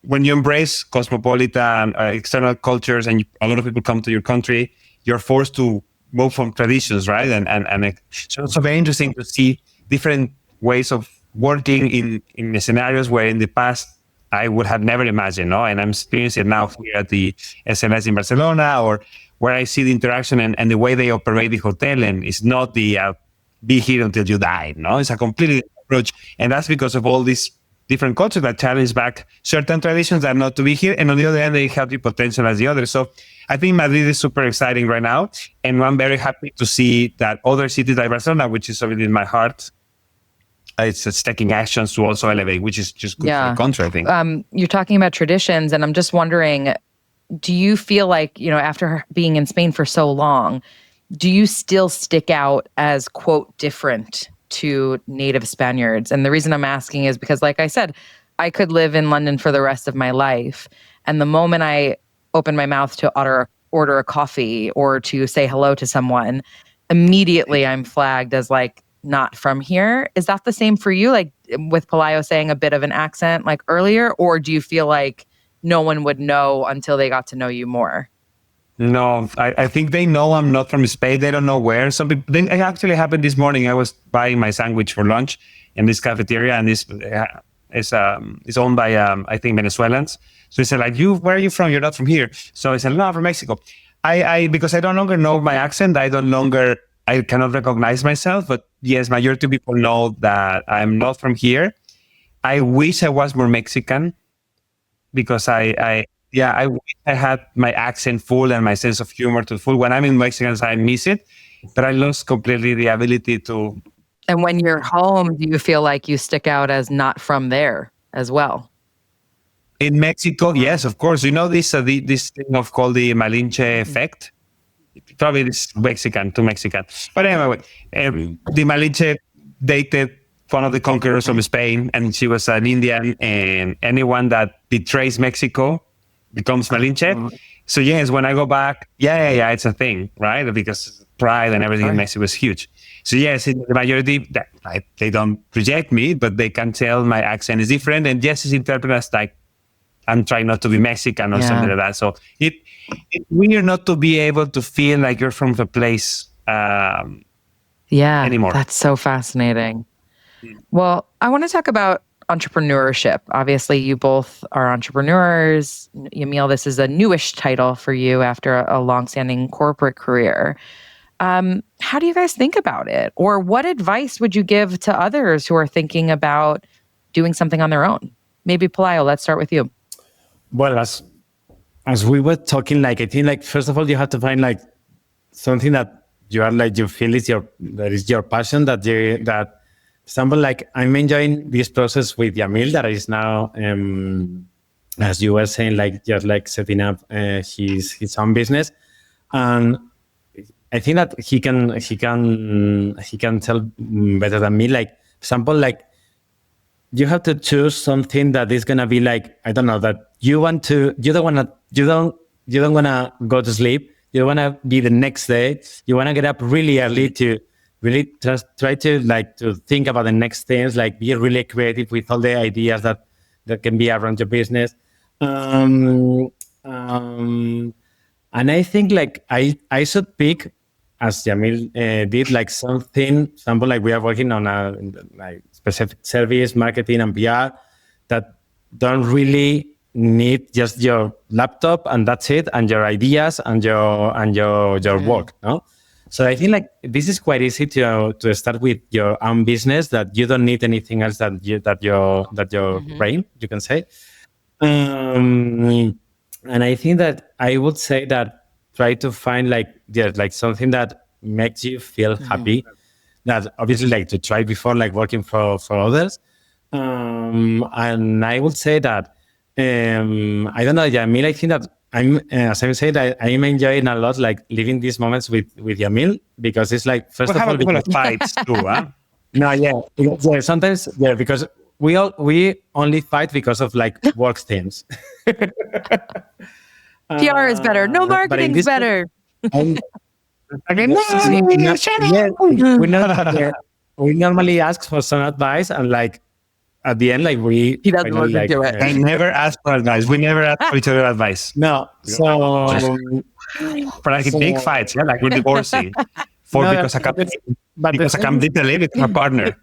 when you embrace cosmopolitan external cultures and a lot of people come to your country, you're forced to move from traditions, right? And so it's very interesting to see different ways of working in the scenarios where in the past I would have never imagined, no? And I'm experiencing it now here at the SNS in Barcelona, or where I see the interaction and the way they operate the hotel, and it's not the be here until you die, no? It's a completely different approach, and that's because of all these different cultures that challenge back certain traditions that are not to be here, and on the other hand, they have the potential as the other. So I think Madrid is super exciting right now, and I'm very happy to see that other cities like Barcelona, which is already in my heart, it's taking actions to also elevate, which is just good for the country, I think. You're talking about traditions, and I'm just wondering, do you feel like, after being in Spain for so long, do you still stick out as, quote, different to native Spaniards? And the reason I'm asking is because, like I said, I could live in London for the rest of my life, and the moment I open my mouth to order a coffee or to say hello to someone, immediately I'm flagged as like not from here. Is that the same for you? Like with Pelayo saying a bit of an accent like earlier, or do you feel like no one would know until they got to know you more? No, I think they know I'm not from Spain. They don't know where. Some people. It actually happened this morning. I was buying my sandwich for lunch in this cafeteria, and this is owned by I think Venezuelans. So he said, like, where are you from? You're not from here. So I said, no, I'm from Mexico. I because I no longer know my accent. I cannot recognize myself. But yes, majority of people know that I'm not from here. I wish I was more Mexican, because I wish I had my accent full and my sense of humor to full. When I'm in Mexican, I miss it, but I lost completely the ability to. And when you're home, do you feel like you stick out as not from there as well? In Mexico, yes, of course. You know this this thing of called the Malinche effect. Probably it's Mexican to Mexican. But anyway, the Malinche dated one of the conquerors from Spain, and she was an Indian, and anyone that betrays Mexico becomes Malinche. So yes, when I go back, it's a thing, right? Because pride and everything in Mexico is huge. So yes, in the majority, they don't reject me, but they can tell my accent is different, and yes, it's interpreted as like I'm trying not to be Mexican or something like that. So it's weird not to be able to feel like you're from the place anymore. That's so fascinating. Well, I want to talk about entrepreneurship. Obviously, you both are entrepreneurs. Yamil, this is a newish title for you after a longstanding corporate career. How do you guys think about it? Or what advice would you give to others who are thinking about doing something on their own? Maybe Pelayo, let's start with you. Well, as we were talking, like I think, like first of all, you have to find like something that you are like you feel is your passion. That example, like I'm enjoying this process with Yamil that is now, as you were saying, like just like setting up his own business, and I think that he can tell better than me. Like example, like you have to choose something that is gonna be like, I don't know, that you don't wanna go to sleep. You wanna be the next day. You wanna get up really early to really just try to like to think about the next things, like be really creative with all the ideas that can be around your business. And And I think like I should pick, as Yamil did, like something, example, like we are working on a like specific service, marketing and PR that don't really need just your laptop and that's it, and your ideas and your work, no? So I think like this is quite easy to start with your own business, that you don't need anything else that your brain, you can say. And I think that I would say that try to find like something that makes you feel happy. That obviously like to try before like working for others. And I would say that I don't know, Yamil. I think that as I said, I'm enjoying a lot like living these moments with Yamil, because it's like first We of have all a couple of because, fights too, huh? no, yeah, sometimes because we only fight because of like work things. PR is better. No, But in marketing's this better. And Okay, no, shut up. we normally ask for some advice, and like at the end, like we He doesn't finally, want to like, do it. I never ask for advice. We never ask for each other advice. no. So For like big fights, yeah, like we're divorcing. For No, because I can't, but because I can't literally live with my partner.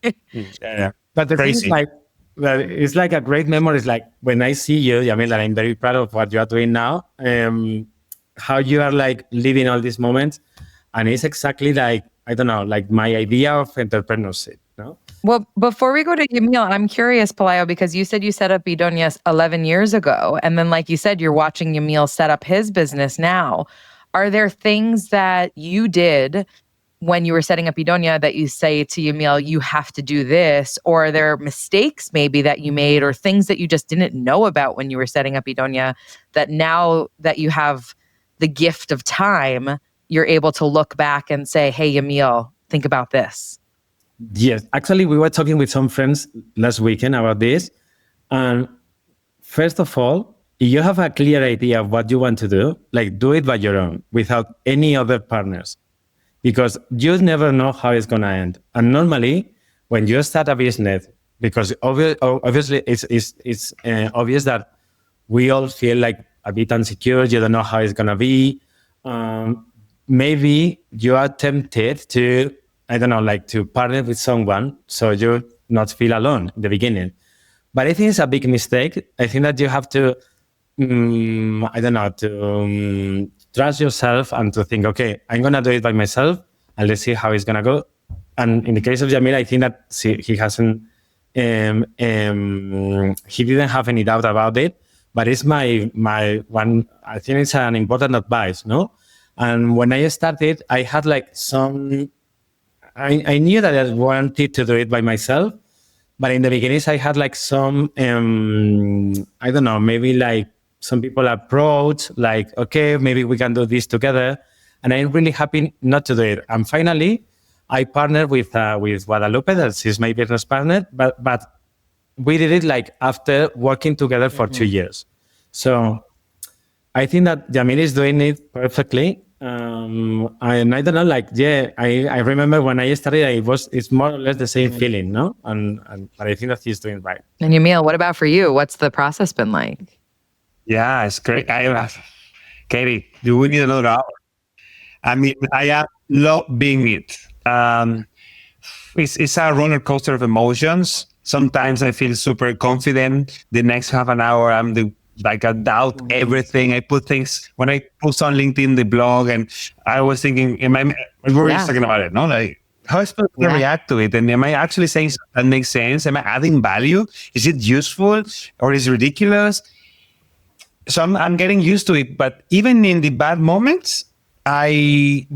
Yeah. But the thing is, Crazy. like, that it's like a great memory. It's like when I see you, I mean, that I'm very proud of what you are doing now. How you are like living all these moments, and it's exactly like, I don't know, like my idea of entrepreneurship. No. Well, before we go to Yamil, I'm curious, Pelayo, because you said you set up Idónea 11 years ago. And then, like you said, you're watching Yamil set up his business now. Are there things that you did when you were setting up Idónea that you say to Yamil, you have to do this? Or are there mistakes maybe that you made, or things that you just didn't know about when you were setting up Idónea, that now that you have the gift of time, you're able to look back and say, hey, Yamil, think about this? Yes, actually, we were talking with some friends last weekend about this. And first of all, if you have a clear idea of what you want to do, like do it by your own without any other partners, because you never know how it's going to end. And normally, when you start a business, because obviously it's obvious that we all feel like a bit insecure. You don't know how it's going to be. Maybe you are tempted to, I don't know, like to partner with someone so you not feel alone in the beginning. But I think it's a big mistake. I think that you have to, I don't know, to trust yourself and to think, okay, I'm going to do it by myself and let's see how it's going to go. And in the case of Yamil, I think that he hasn't, he didn't have any doubt about it, but it's my one, I think it's an important advice, no? And when I started, I had like some, I knew that I wanted to do it by myself, but in the beginning, I had like some, I don't know, maybe like some people approach, like, okay, maybe we can do this together. And I'm really happy not to do it. And finally, I partnered with Guadalupe, that is my business partner, but we did it like after working together for 2 years. So I think that Yamil is doing it perfectly. And I don't know, like, yeah, I remember when I started, it's more or less the same feeling, no? But I think that he's doing right. And Yamil, what about for you? What's the process been like? Yeah, it's great. Katie, do we need another hour? I mean, I love being it. It's a roller coaster of emotions. Sometimes I feel super confident. The next half an hour, I doubt everything. I put things, when I post on LinkedIn, the blog, and I was thinking, we were just talking about it, no? Like, how am I supposed to react to it? And am I actually saying something that makes sense? Am I adding value? Is it useful or is it ridiculous? So I'm getting used to it. But even in the bad moments, I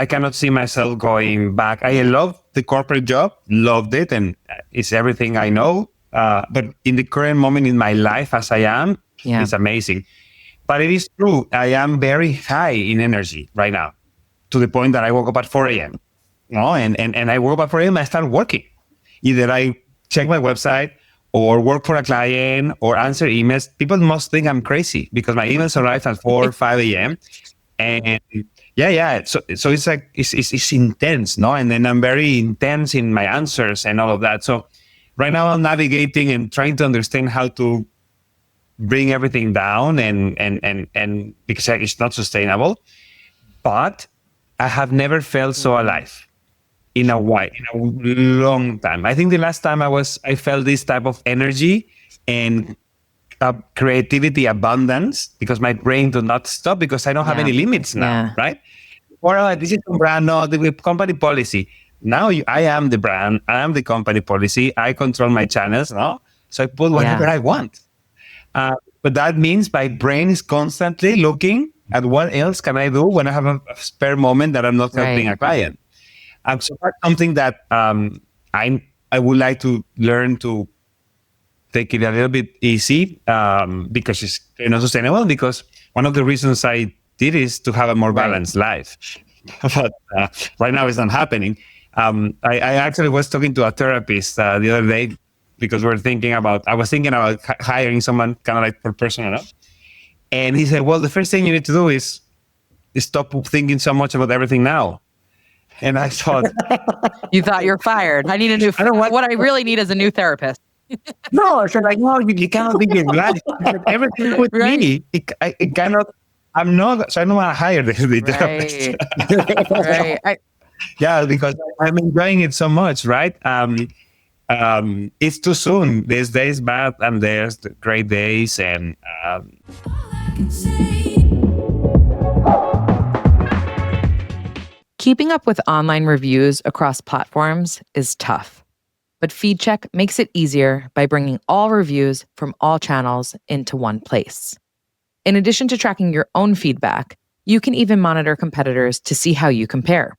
cannot see myself going back. I love the corporate job, loved it, and it's everything I know. But in the current moment in my life as I am, it's amazing. But it is true. I am very high in energy right now, to the point that I woke up at 4 a.m. No, and I woke up at 4 a.m. I start working. Either I check my website or work for a client or answer emails. People must think I'm crazy because my emails arrive at 4 or 5 a.m. And So it's like, it's intense, no? And then I'm very intense in my answers and all of that. So right now I'm navigating and trying to understand how to bring everything down and because it's not sustainable. But I have never felt so alive in a long time. I think the last time I felt this type of energy and creativity abundance, because my brain do not stop, because I don't have any limits now, right? Or this is a brand, no, the company policy. Now I am the brand, I am the company policy, I control my channels, no? So I put whatever I want. But that means my brain is constantly looking at what else can I do when I have a spare moment that I'm not helping a client. So that's something that I would like to learn to take it a little bit easy, because it's not sustainable. Because one of the reasons I did is to have a more balanced life. But right now it's not happening. I actually was talking to a therapist the other day, because I was thinking about hiring someone kind of like for personal. And he said, well, the first thing you need to do is stop thinking so much about everything now. And I thought, you thought you're fired. I need a new. What I really need is a new therapist. No, I said like, no, you cannot think in life. Everything with me, it cannot. I'm not. So I don't want to hire the therapist. Right. Yeah, because I'm enjoying it so much, right? It's too soon. There's days bad and there's the great days, and keeping up with online reviews across platforms is tough. But FeedCheck makes it easier by bringing all reviews from all channels into one place. In addition to tracking your own feedback, you can even monitor competitors to see how you compare.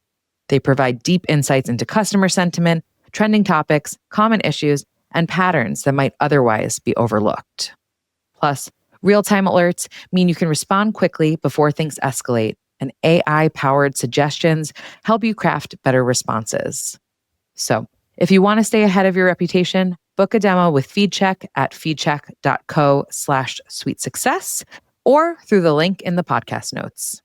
They provide deep insights into customer sentiment, trending topics, common issues, and patterns that might otherwise be overlooked. Plus, real-time alerts mean you can respond quickly before things escalate, and AI-powered suggestions help you craft better responses. So, if you want to stay ahead of your reputation, book a demo with FeedCheck at feedcheck.co/sweetsuccess or through the link in the podcast notes.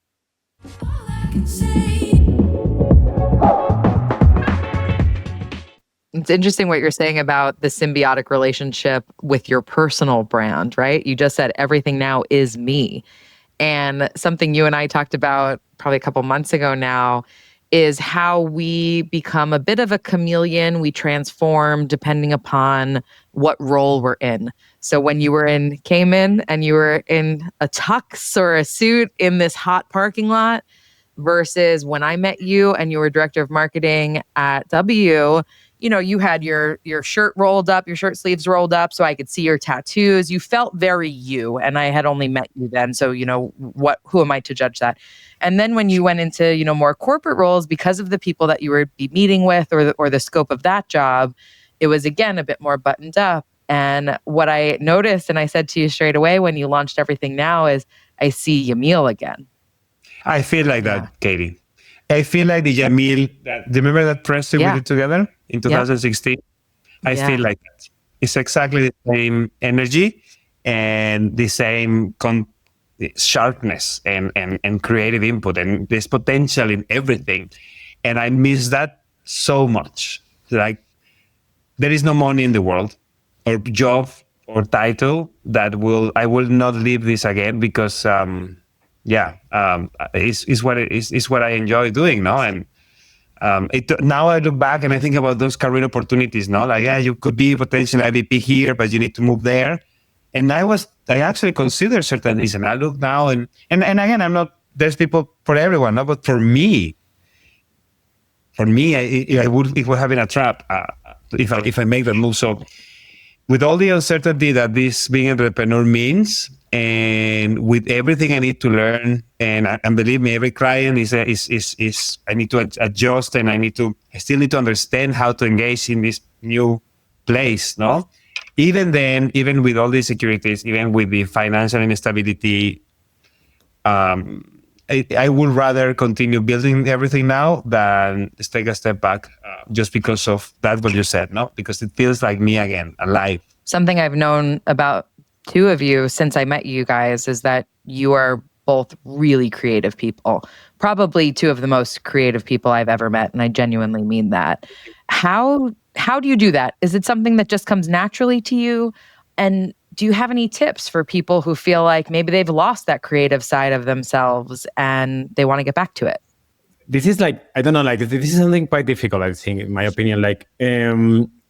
It's interesting what you're saying about the symbiotic relationship with your personal brand, right? You just said everything now is me. And something you and I talked about probably a couple months ago now is how we become a bit of a chameleon. We transform depending upon what role we're in. So when you came in and you were in a tux or a suit in this hot parking lot versus when I met you and you were director of marketing at W, you had your shirt rolled up, your shirt sleeves rolled up so I could see your tattoos. You felt very you, and I had only met you then. So, who am I to judge that? And then when you went into, more corporate roles, because of the people that you were be meeting with or the scope of that job, it was again a bit more buttoned up. And what I noticed, and I said to you straight away when you launched Everything Now, is I see Yamil again. I feel like that, Katie. I feel like the Yamil, do you remember that press we did together in 2016? I feel like that. It's exactly the same energy and the same sharpness and creative input, and there's potential in everything. And I miss that so much. Like, there is no money in the world or job or title that I will not leave this again, because it's what I enjoy doing, no? And now I look back and I think about those career opportunities, no? Like, you could be potentially IVP here, but you need to move there. And I actually consider certain things, and I look now and again, there's people for everyone, no? But for me, it would have been a trap if I make that move. So, with all the uncertainty that this being an entrepreneur means, and with everything I need to learn, and believe me, every client is I need to adjust, and I still need to understand how to engage in this new place, no? Even then, even with all these securities, even with the financial instability, I would rather continue building everything now than take a step back, just because of that, what you said, no? Because it feels like me again, alive. Something I've known about two of you since I met you guys is that you are both really creative people, probably two of the most creative people I've ever met, and I genuinely mean that. How do you do that? Is it something that just comes naturally to you? And do you have any tips for people who feel like maybe they've lost that creative side of themselves and they want to get back to it? This is like, I don't know, like this is something quite difficult, I think, in my opinion. Like,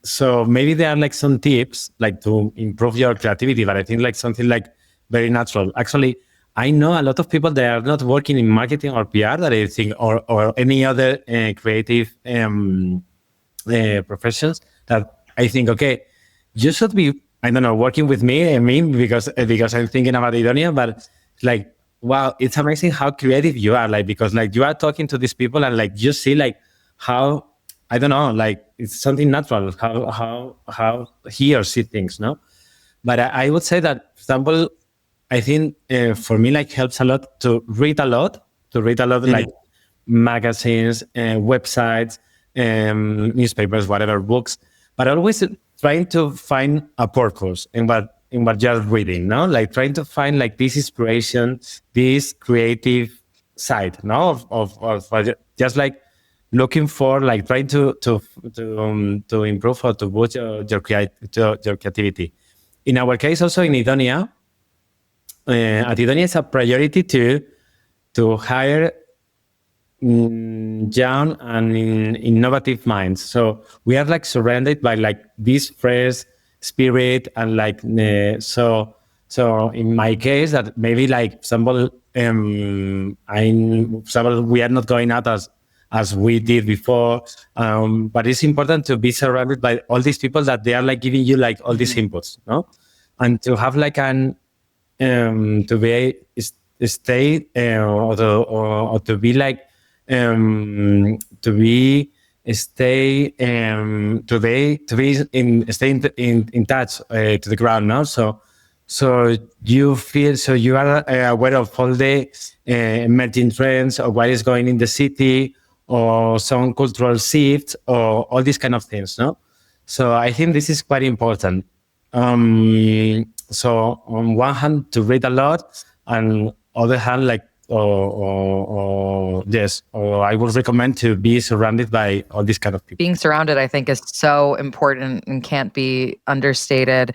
so maybe there are like some tips like to improve your creativity, but I think like something like very natural. Actually, I know a lot of people that are not working in marketing or PR that I think, or any other creative professions that I think, okay, you should be, I don't know, working with me. I mean, because I'm thinking about Idónea, but like, wow, it's amazing how creative you are. Like, because like you are talking to these people and like you see like how, I don't know, like it's something natural how he or she thinks, no? But I would say that, for example, I think for me like helps a lot to read a lot, like magazines, websites, newspapers, whatever, books, but always trying to find a purpose in what you're reading, no? Like trying to find like this inspiration, this creative side, no? Of just like looking for, like trying to improve or to boost your creativity. In our case, also in Idónea, at Idónea, it's a priority to hire young and innovative minds. So we are like surrounded by like this fresh spirit and like so in my case, that maybe like example, we are not going out as we did before, but it's important to be surrounded by all these people that they are like giving you like all these inputs, no? And to have like an to be stay or to be like to be stay in touch to the ground now. So you feel, so you are aware of all the emerging trends or what is going in the city or some cultural shifts or all these kind of things, no? So I think this is quite important. So on one hand, to read a lot, and other hand, like, or I would recommend to be surrounded by all these kind of people. Being surrounded, I think, is so important and can't be understated.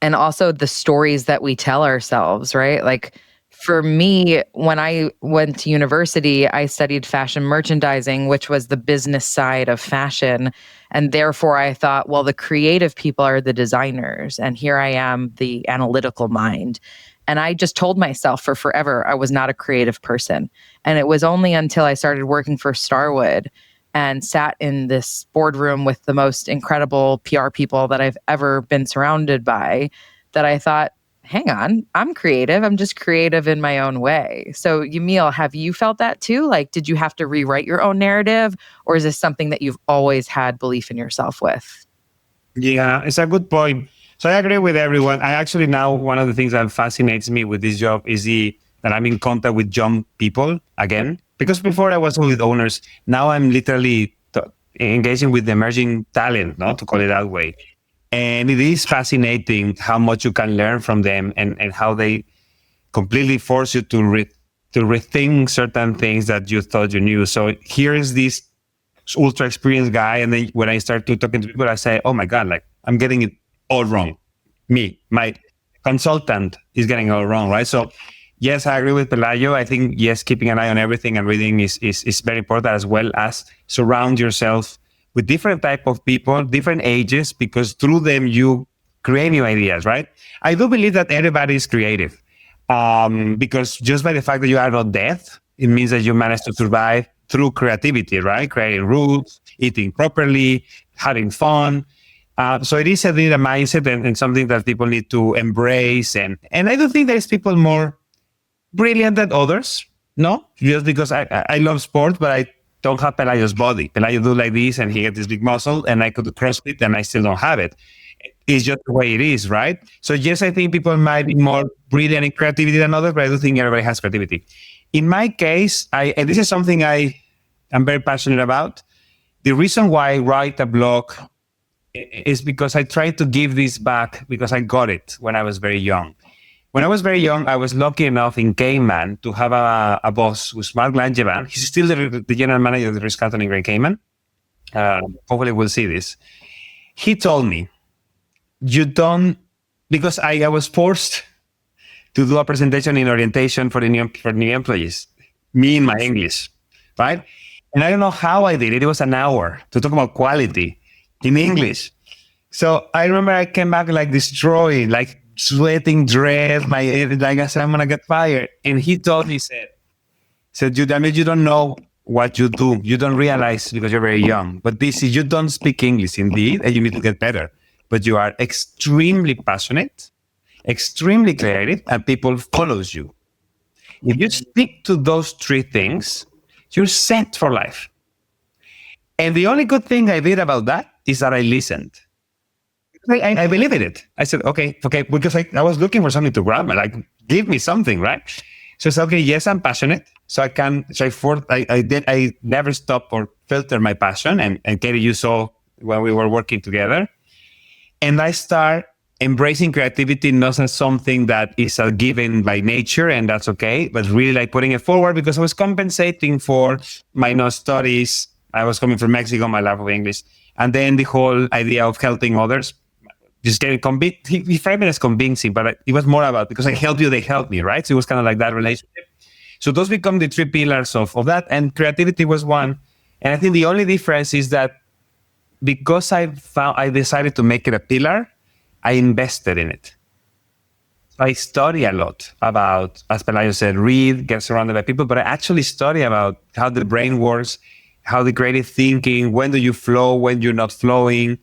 And also the stories that we tell ourselves, right? Like for me, when I went to university, I studied fashion merchandising, which was the business side of fashion. And therefore I thought, well, the creative people are the designers. And here I am, the analytical mind. And I just told myself for forever I was not a creative person. And it was only until I started working for Starwood and sat in this boardroom with the most incredible PR people that I've ever been surrounded by that I thought, hang on, I'm creative. I'm just creative in my own way. So Yamil, have you felt that too? Like, did you have to rewrite your own narrative, or is this something that you've always had belief in yourself with? Yeah, it's a good point. So I agree with everyone. I actually now, one of the things that fascinates me with this job is that I'm in contact with young people again. Because before I was with owners, now I'm literally engaging with the emerging talent, no, to call it that way. And it is fascinating how much you can learn from them and how they completely force you to rethink certain things that you thought you knew. So here is this ultra experienced guy. And then when I start to talking to people, I say, oh my God, like I'm getting it all wrong. My consultant is getting it all wrong, right? So yes, I agree with Pelayo. I think, yes, keeping an eye on everything and reading is very important, as well as surround yourself with different type of people, different ages, because through them you create new ideas, right? I do believe that everybody is creative because just by the fact that you are not dead, it means that you managed to survive through creativity, right? Creating rules, eating properly, having fun. So it is a mindset and something that people need to embrace. And I do think there's people more brilliant than others, no? Just because I love sport, but I don't have Pelayo's body. Pelayo do like this and he gets this big muscle and I could CrossFit and I still don't have it. It's just the way it is, right? So yes, I think people might be more brilliant in creativity than others, but I do think everybody has creativity. In my case, and this is something I am very passionate about, the reason why I write a blog is because I try to give this back because I got it when I was very young. When I was very young, I was lucky enough in Cayman to have a boss who's Mark Langevin. He's still the general manager of the Ritz-Carlton in Grand Cayman. Hopefully we'll see this. He told me, you don't because I was forced to do a presentation in orientation for new employees, me in my English, right? And I don't know how I did it. It was an hour to talk about quality in English. So I remember I came back like destroyed, like sweating, dread. Like I said, I'm gonna get fired. And he told me, said, you don't know what you do. You don't realize because you're very young. But this is, you don't speak English indeed, and you need to get better. But you are extremely passionate, extremely creative, and people follows you. If you stick to those three things, you're set for life. And the only good thing I did about that is that I listened. I believe in it. I said, okay, because I was looking for something to grab me, like, give me something, right? So I said, okay, yes, I'm passionate. So I never stop or filter my passion. And Katie, you saw when we were working together. And I start embracing creativity not as something that is a given by nature, and that's okay, but really like putting it forward because I was compensating for my no studies. I was coming from Mexico, my love of English. And then the whole idea of helping others, just getting he framed it as convincing, but it was more about because I help you, they help me, right? So it was kind of like that relationship. So those become the three pillars of that, and creativity was one. And I think the only difference is that because I decided to make it a pillar, I invested in it. I study a lot about, as Pelayo said, read, get surrounded by people, but I actually study about how the brain works, how the creative thinking, when do you flow, when you're not flowing.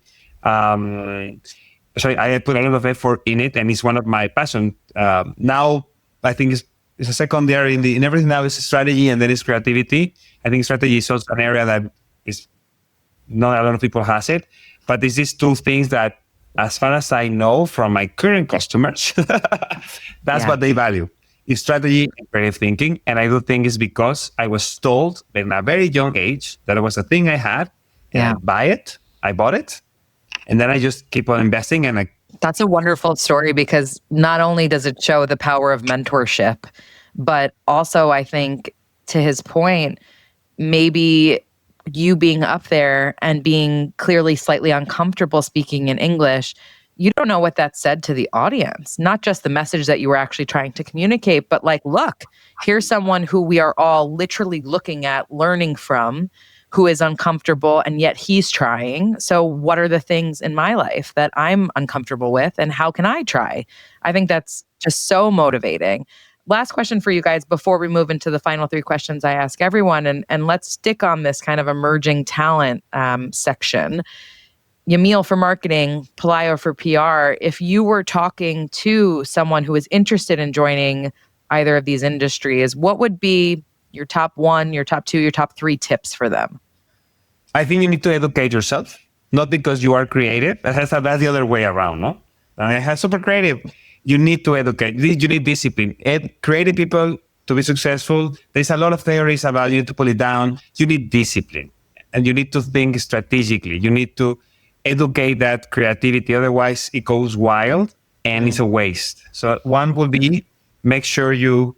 So I put a lot of effort in it, and it's one of my passions. Now, I think it's a secondary in everything now is strategy, and then it's creativity. I think strategy is also an area that is not a lot of people has it, but it's these two things that, as far as I know from my current customers, that's what they value. Is strategy and creative thinking. And I do think it's because I was told at a very young age that it was a thing I had, and I bought it, and then I just keep on investing. And that's a wonderful story because not only does it show the power of mentorship, but also I think, to his point, maybe you being up there and being clearly slightly uncomfortable speaking in English, you don't know what that said to the audience, not just the message that you were actually trying to communicate, but like, look, here's someone who we are all literally looking at, learning from, who is uncomfortable, and yet he's trying. So what are the things in my life that I'm uncomfortable with, and how can I try? I think that's just so motivating. Last question for you guys before we move into the final three questions I ask everyone, and let's stick on this kind of emerging talent section. Yamil for marketing, Pelayo for PR. If you were talking to someone who is interested in joining either of these industries, what would be your top one, your top two, your top three tips for them? I think you need to educate yourself, not because you are creative. That's the other way around, no? I have super creative. You need to educate. You need discipline. Creative people to be successful, there's a lot of theories about you need to pull it down. You need discipline, and you need to think strategically. You need to educate that creativity. Otherwise, it goes wild and it's a waste. So one will be make sure you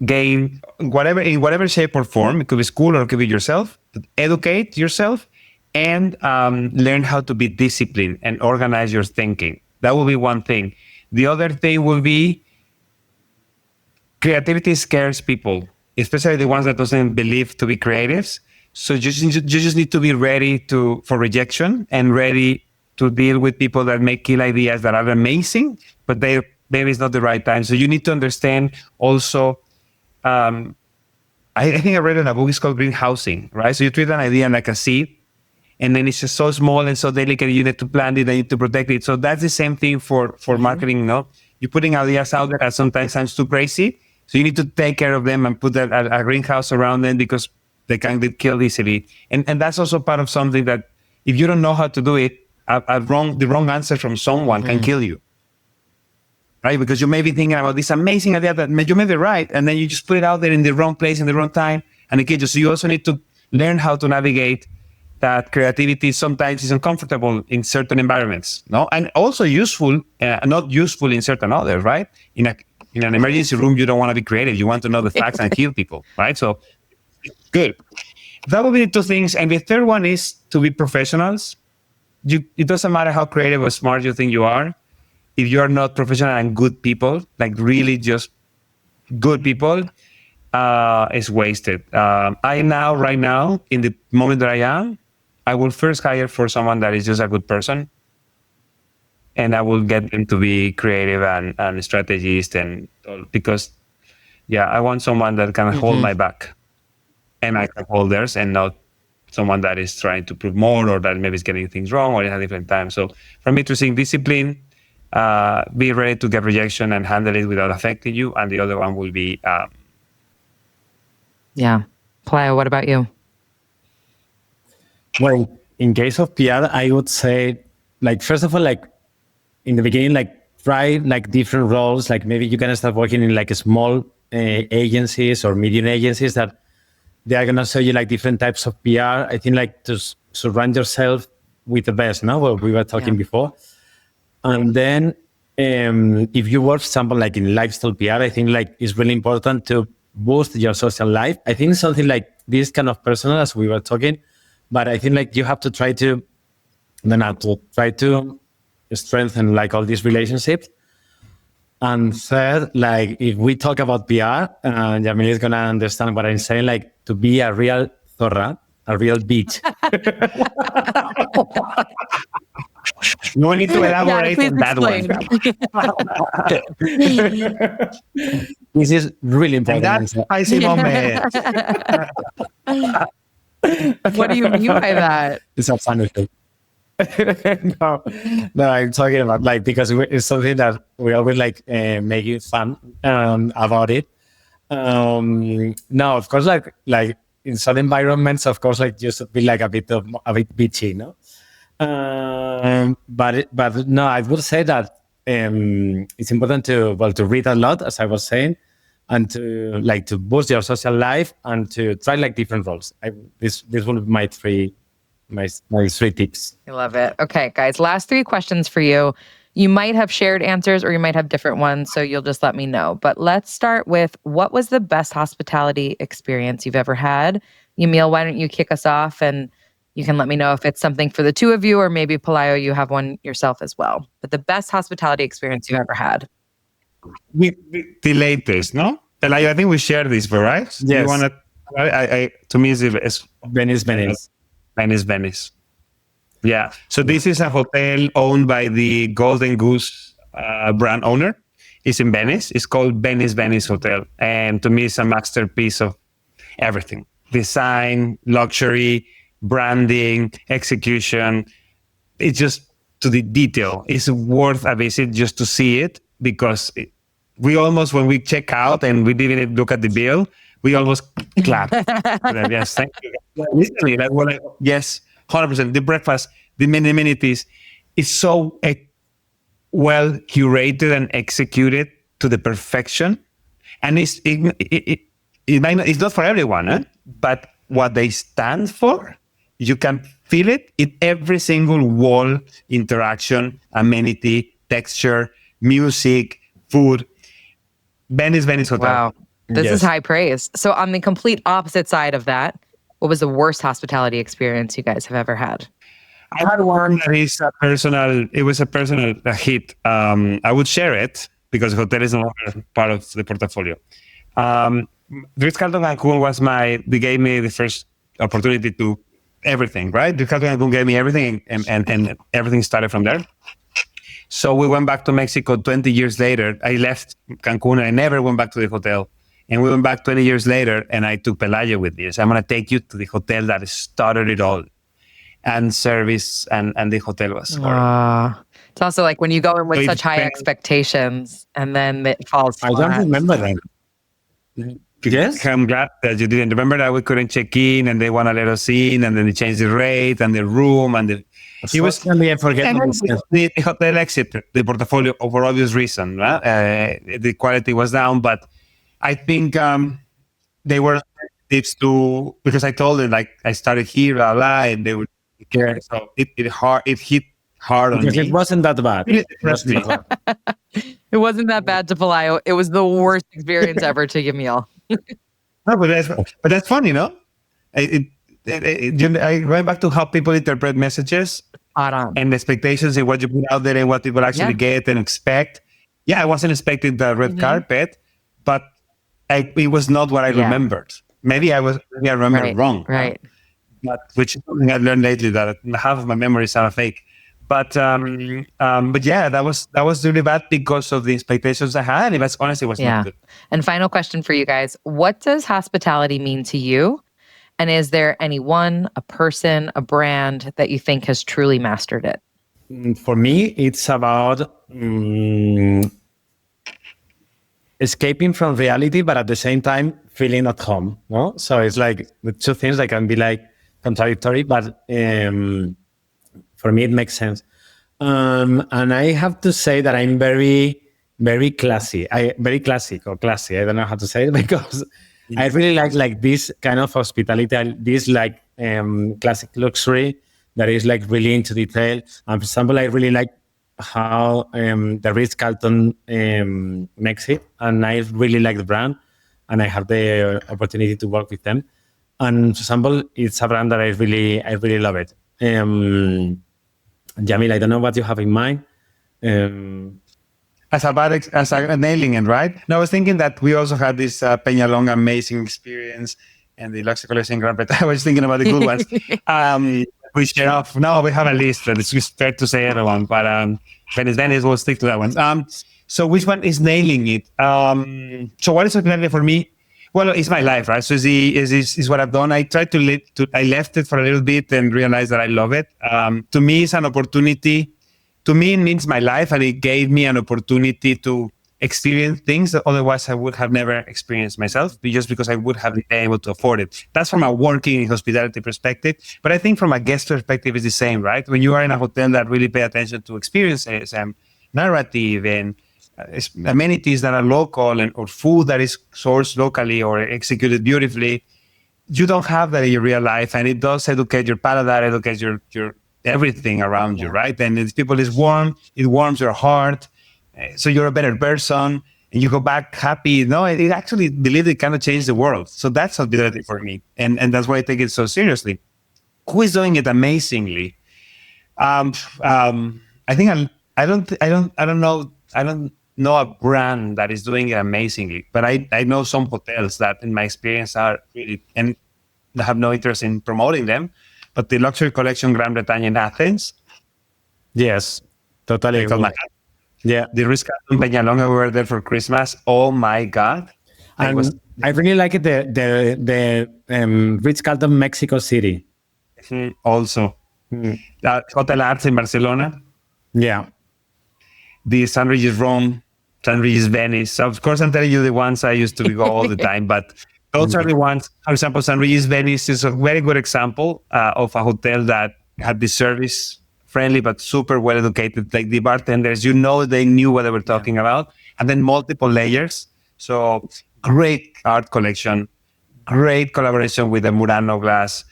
gain in whatever shape or form. It could be school or it could be yourself. Educate yourself and learn how to be disciplined and organize your thinking. That will be one thing. The other thing will be creativity scares people, especially the ones that doesn't believe to be creatives. So you just need to be ready for rejection and ready to deal with people that make kill ideas that are amazing, but maybe it's not the right time. So you need to understand also. I think I read in a book, it's called greenhousing, right? So you treat an idea like a seed, and then it's just so small and so delicate, you need to plant it, and you need to protect it. So that's the same thing for marketing, no? You're putting ideas out there that sometimes sounds too crazy. So you need to take care of them and put a greenhouse around them because they can get killed easily. And that's also part of something that if you don't know how to do it, the wrong answer from someone can kill you. Right? Because you may be thinking about this amazing idea that you may be right, and then you just put it out there in the wrong place, in the wrong time, and it kills you. So you also need to learn how to navigate that creativity sometimes is uncomfortable in certain environments, no? And also useful, not useful in certain others, right? In an emergency room, you don't want to be creative. You want to know the facts and heal people, right? So good. That would be the two things. And the third one is to be professionals. It doesn't matter how creative or smart you think you are. if you're not professional and good people, like really just good people, is wasted. Right now, in the moment that I am, I will first hire for someone that is just a good person, and I will get them to be creative and strategist, and because, I want someone that can hold my back, and I can hold theirs, and not someone that is trying to prove more, or that maybe is getting things wrong, or in a different time. So for me, to sing discipline, be ready to get rejection and handle it without affecting you, and the other one will be Pelayo, what about you? Well, in case of PR, I would say, like, first of all, like, in the beginning, like, try like different roles. Like, maybe you can start working in like small agencies or medium agencies that they are going to show you like different types of PR. I think like to surround yourself with the best, no? What we were talking before. And then if you work something like in lifestyle PR, I think like it's really important to boost your social life. I think something like this kind of personal, as we were talking, but I think like you have to try to strengthen like all these relationships. And third, like if we talk about PR, Yamil is gonna understand what I'm saying. Like to be a real zorra, a real bitch. No need to elaborate on that one. This is really important. And that's spicy moment. What do you mean by that? It's a funny thing. no, I'm talking about like, because it's something that we always like making fun about it. No, of course, like in some environments, of course, like just be like a bit bitchy, no. But no, I would say that it's important to read a lot, as I was saying, and to boost your social life and to try like different roles. This will be my three tips. I love it. Okay, guys, last 3 questions for you. You might have shared answers or you might have different ones, so you'll just let me know. But let's start with, what was the best hospitality experience you've ever had? Yamil, why don't you kick us off, and you can let me know if it's something for the two of you, or maybe Pelayo, you have one yourself as well. But the best hospitality experience you've ever had. The latest, no? Pelayo, I think we shared this, right? Yes. You want to? To me, it's Venice. Yeah. So this is a hotel owned by the Golden Goose brand owner. It's in Venice. It's called Venice Hotel. And to me, it's a masterpiece of everything. Design, luxury, branding, execution. It's just to the detail. It's worth a visit just to see it, because we almost, when we check out and we didn't even look at the bill, we almost clap. Yes, thank you. Literally, like, we're like, yes, 100%. The breakfast, the many amenities, is so well curated and executed to the perfection. And it's not for everyone, but what they stand for, you can feel it in every single wall interaction, amenity, texture, music, food. Venice Hotel. Wow. This is high praise. So on the complete opposite side of that, what was the worst hospitality experience you guys have ever had? I had one that is a personal hit. I would share it because the hotel is no longer part of the portfolio. Ritz-Carlton Cancun they gave me the first opportunity to everything, right? Ritz-Carlton Cancun gave me everything, and everything started from there. So we went back to Mexico 20 years later. I left Cancun and I never went back to the hotel. And we went back 20 years later, and I took Pelayo with me. So I'm going to take you to the hotel that started it all. And service and the hotel was horrible. It's also like when you go in with such high expectations and then it falls flat. I don't remember that. Yes? I'm glad that you didn't. Remember that we couldn't check in and they want to let us in, and then they changed the rate and the room and it was the hotel exit the portfolio for obvious reason. The quality was down, but I think they were tips to, because I told them like I started here, blah, blah, and they would care. So it hit hard on me. It wasn't that bad. It wasn't that bad to Pelayo. It was the worst experience ever to Yamil. No, but that's funny, no? I went back to how people interpret messages. Spot on. and the expectations and what you put out there and what people actually get and expect. Yeah, I wasn't expecting the red carpet, but it was not what I remembered. Maybe I remembered wrong. Right. But which is something I learned lately, that half of my memories are fake. But yeah, that was really bad because of the expectations I had. It was honestly not good. And final question for you guys: what does hospitality mean to you? And is there anyone, a person, a brand that you think has truly mastered it? For me, it's about escaping from reality, but at the same time feeling at home. No, so it's like the two things that can be like contradictory, but for me it makes sense. And I have to say that I'm very, very classy. Very classic or classy. I don't know how to say it, because I really like this kind of hospitality, this like classic luxury that is like really into detail. And for example, I really like how the Ritz-Carlton makes it, and I really like the brand, and I have the opportunity to work with them. And for example, it's a brand that I really love it. Yamil, I don't know what you have in mind. As a nailing it, right? No, I was thinking that we also had this Peñalong amazing experience and the Luxury Collection Grand Prix. I was thinking about the good ones. We share off. No, we have a list. It's just fair to say everyone, but Venice, we'll stick to that one. So which one is nailing it? So what is hospitality for me? Well, it's my life, right? So is what I've done. I tried I left it for a little bit and realized that I love it. To me, it's an opportunity. To me, it means my life, and it gave me an opportunity to experience things that otherwise I would have never experienced myself, just because I would have been able to afford it. That's from a working in hospitality perspective. But I think from a guest perspective, it's the same, right? When you are in a hotel that really pay attention to experiences and narrative and amenities that are local, or food that is sourced locally or executed beautifully, you don't have that in your real life. And it does educate your palate, educates your everything around you, right? And if people is warm, it warms your heart. So you're a better person and you go back happy. No, it actually believe it kind of changed the world. So that's hospitality for me. And that's why I take it so seriously. Who is doing it amazingly? I think I don't know a brand that is doing it amazingly, but I know some hotels that in my experience are really, and I have no interest in promoting them, but the Luxury Collection Grand Bretagne in Athens. Yes, totally. Yeah, the Ritz-Carlton Peñalong, we were there for Christmas. Oh my God. And I really like it, the Ritz-Carlton Mexico City. Also. Hotel Arts in Barcelona. Yeah. The St. Regis Rome, St. Regis Venice. So of course, I'm telling you the ones I used to go all the time, but those are the ones. For example, St. Regis Venice is a very good example of a hotel that had the service friendly, but super well educated. Like the bartenders, they knew what they were talking about. And then multiple layers. So great art collection, great collaboration with the Murano glass,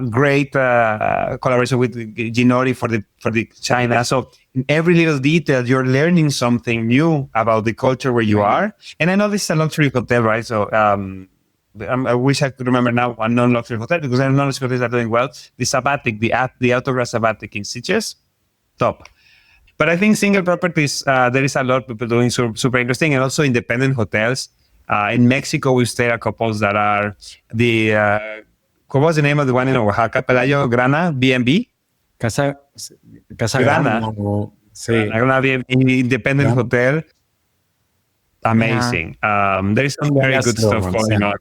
great collaboration with Ginori for the China. So in every little detail, you're learning something new about the culture where you are. And I know this is a luxury hotel, right? So I wish I could remember now a non-luxury hotel, because I know non-luxury hotels are doing well. The Sabbatic, the Autograph Sabbatic in Sitges, top. But I think single properties, there is a lot of people doing super interesting, and also independent hotels. In Mexico, we've stayed at couples that are what was the name of the one in Oaxaca? Pelayo Grana, B&B? Casa Grana. Sí. Grana B&B, independent hotel. Amazing. There is some very good stuff going on.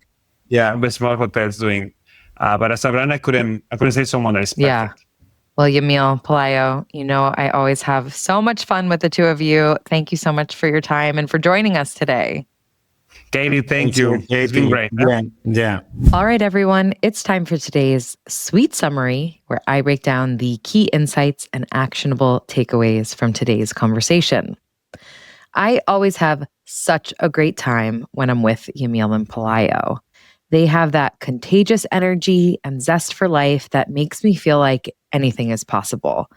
Yeah, with small hotels doing. But as a brand, I couldn't say someone that is perfect. Yeah. Well, Yamil, Pelayo, I always have so much fun with the two of you. Thank you so much for your time and for joining us today. Katie, thank you. It's been great. Yeah. All right, everyone. It's time for today's sweet summary, where I break down the key insights and actionable takeaways from today's conversation. I always have such a great time when I'm with Yamil and Pelayo. They have that contagious energy and zest for life that makes me feel like anything is possible,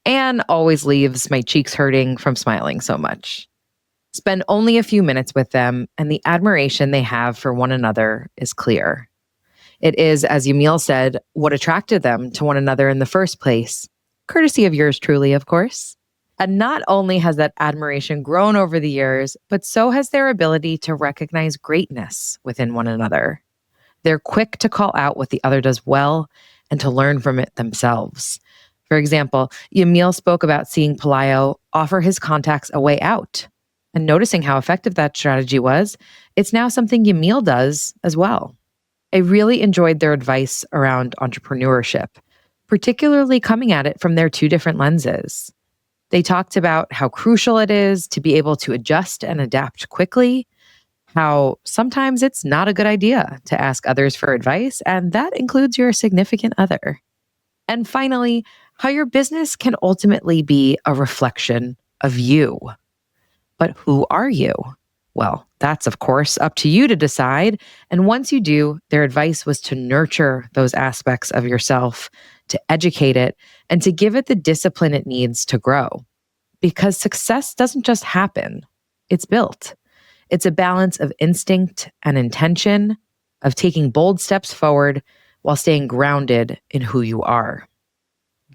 and always leaves my cheeks hurting from smiling so much. Spend only a few minutes with them, and the admiration they have for one another is clear. It is, as Yamil said, what attracted them to one another in the first place, courtesy of yours truly, of course. And not only has that admiration grown over the years, but so has their ability to recognize greatness within one another. They're quick to call out what the other does well and to learn from it themselves. For example, Yamil spoke about seeing Pelayo offer his contacts a way out. And noticing how effective that strategy was, it's now something Yamil does as well. I really enjoyed their advice around entrepreneurship, particularly coming at it from their two different lenses. They talked about how crucial it is to be able to adjust and adapt quickly, how sometimes it's not a good idea to ask others for advice, and that includes your significant other. And finally, how your business can ultimately be a reflection of you. But who are you? Well, that's of course up to you to decide. And once you do, their advice was to nurture those aspects of yourself, to educate it, and to give it the discipline it needs to grow. Because success doesn't just happen, it's built. It's a balance of instinct and intention, of taking bold steps forward while staying grounded in who you are.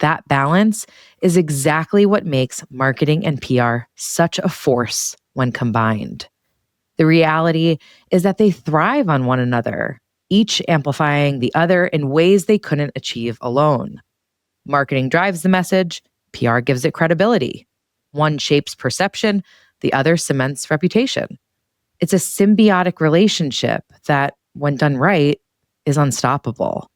That balance is exactly what makes marketing and PR such a force when combined. The reality is that they thrive on one another, each amplifying the other in ways they couldn't achieve alone. Marketing drives the message, PR gives it credibility. One shapes perception, the other cements reputation. It's a symbiotic relationship that, when done right, is unstoppable.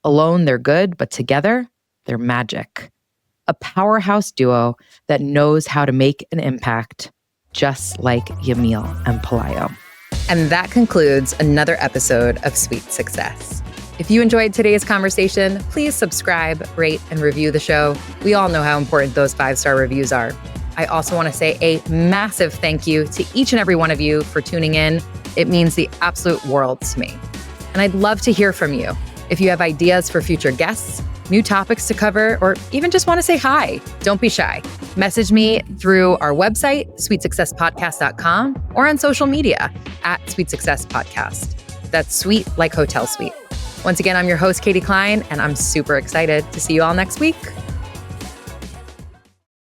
Alone, they're good, but together, they're magic. A powerhouse duo that knows how to make an impact, just like Yamil and Pelayo. And that concludes another episode of Sweet Success. If you enjoyed today's conversation, please subscribe, rate, and review the show. We all know how important those 5-star reviews are. I also want to say a massive thank you to each and every one of you for tuning in. It means the absolute world to me. And I'd love to hear from you. If you have ideas for future guests, new topics to cover, or even just want to say hi, don't be shy. Message me through our website, sweetsuccesspodcast.com, or on social media @sweetsuccesspodcast. That's sweet like hotel suite. Once again, I'm your host, Katie Cline, and I'm super excited to see you all next week.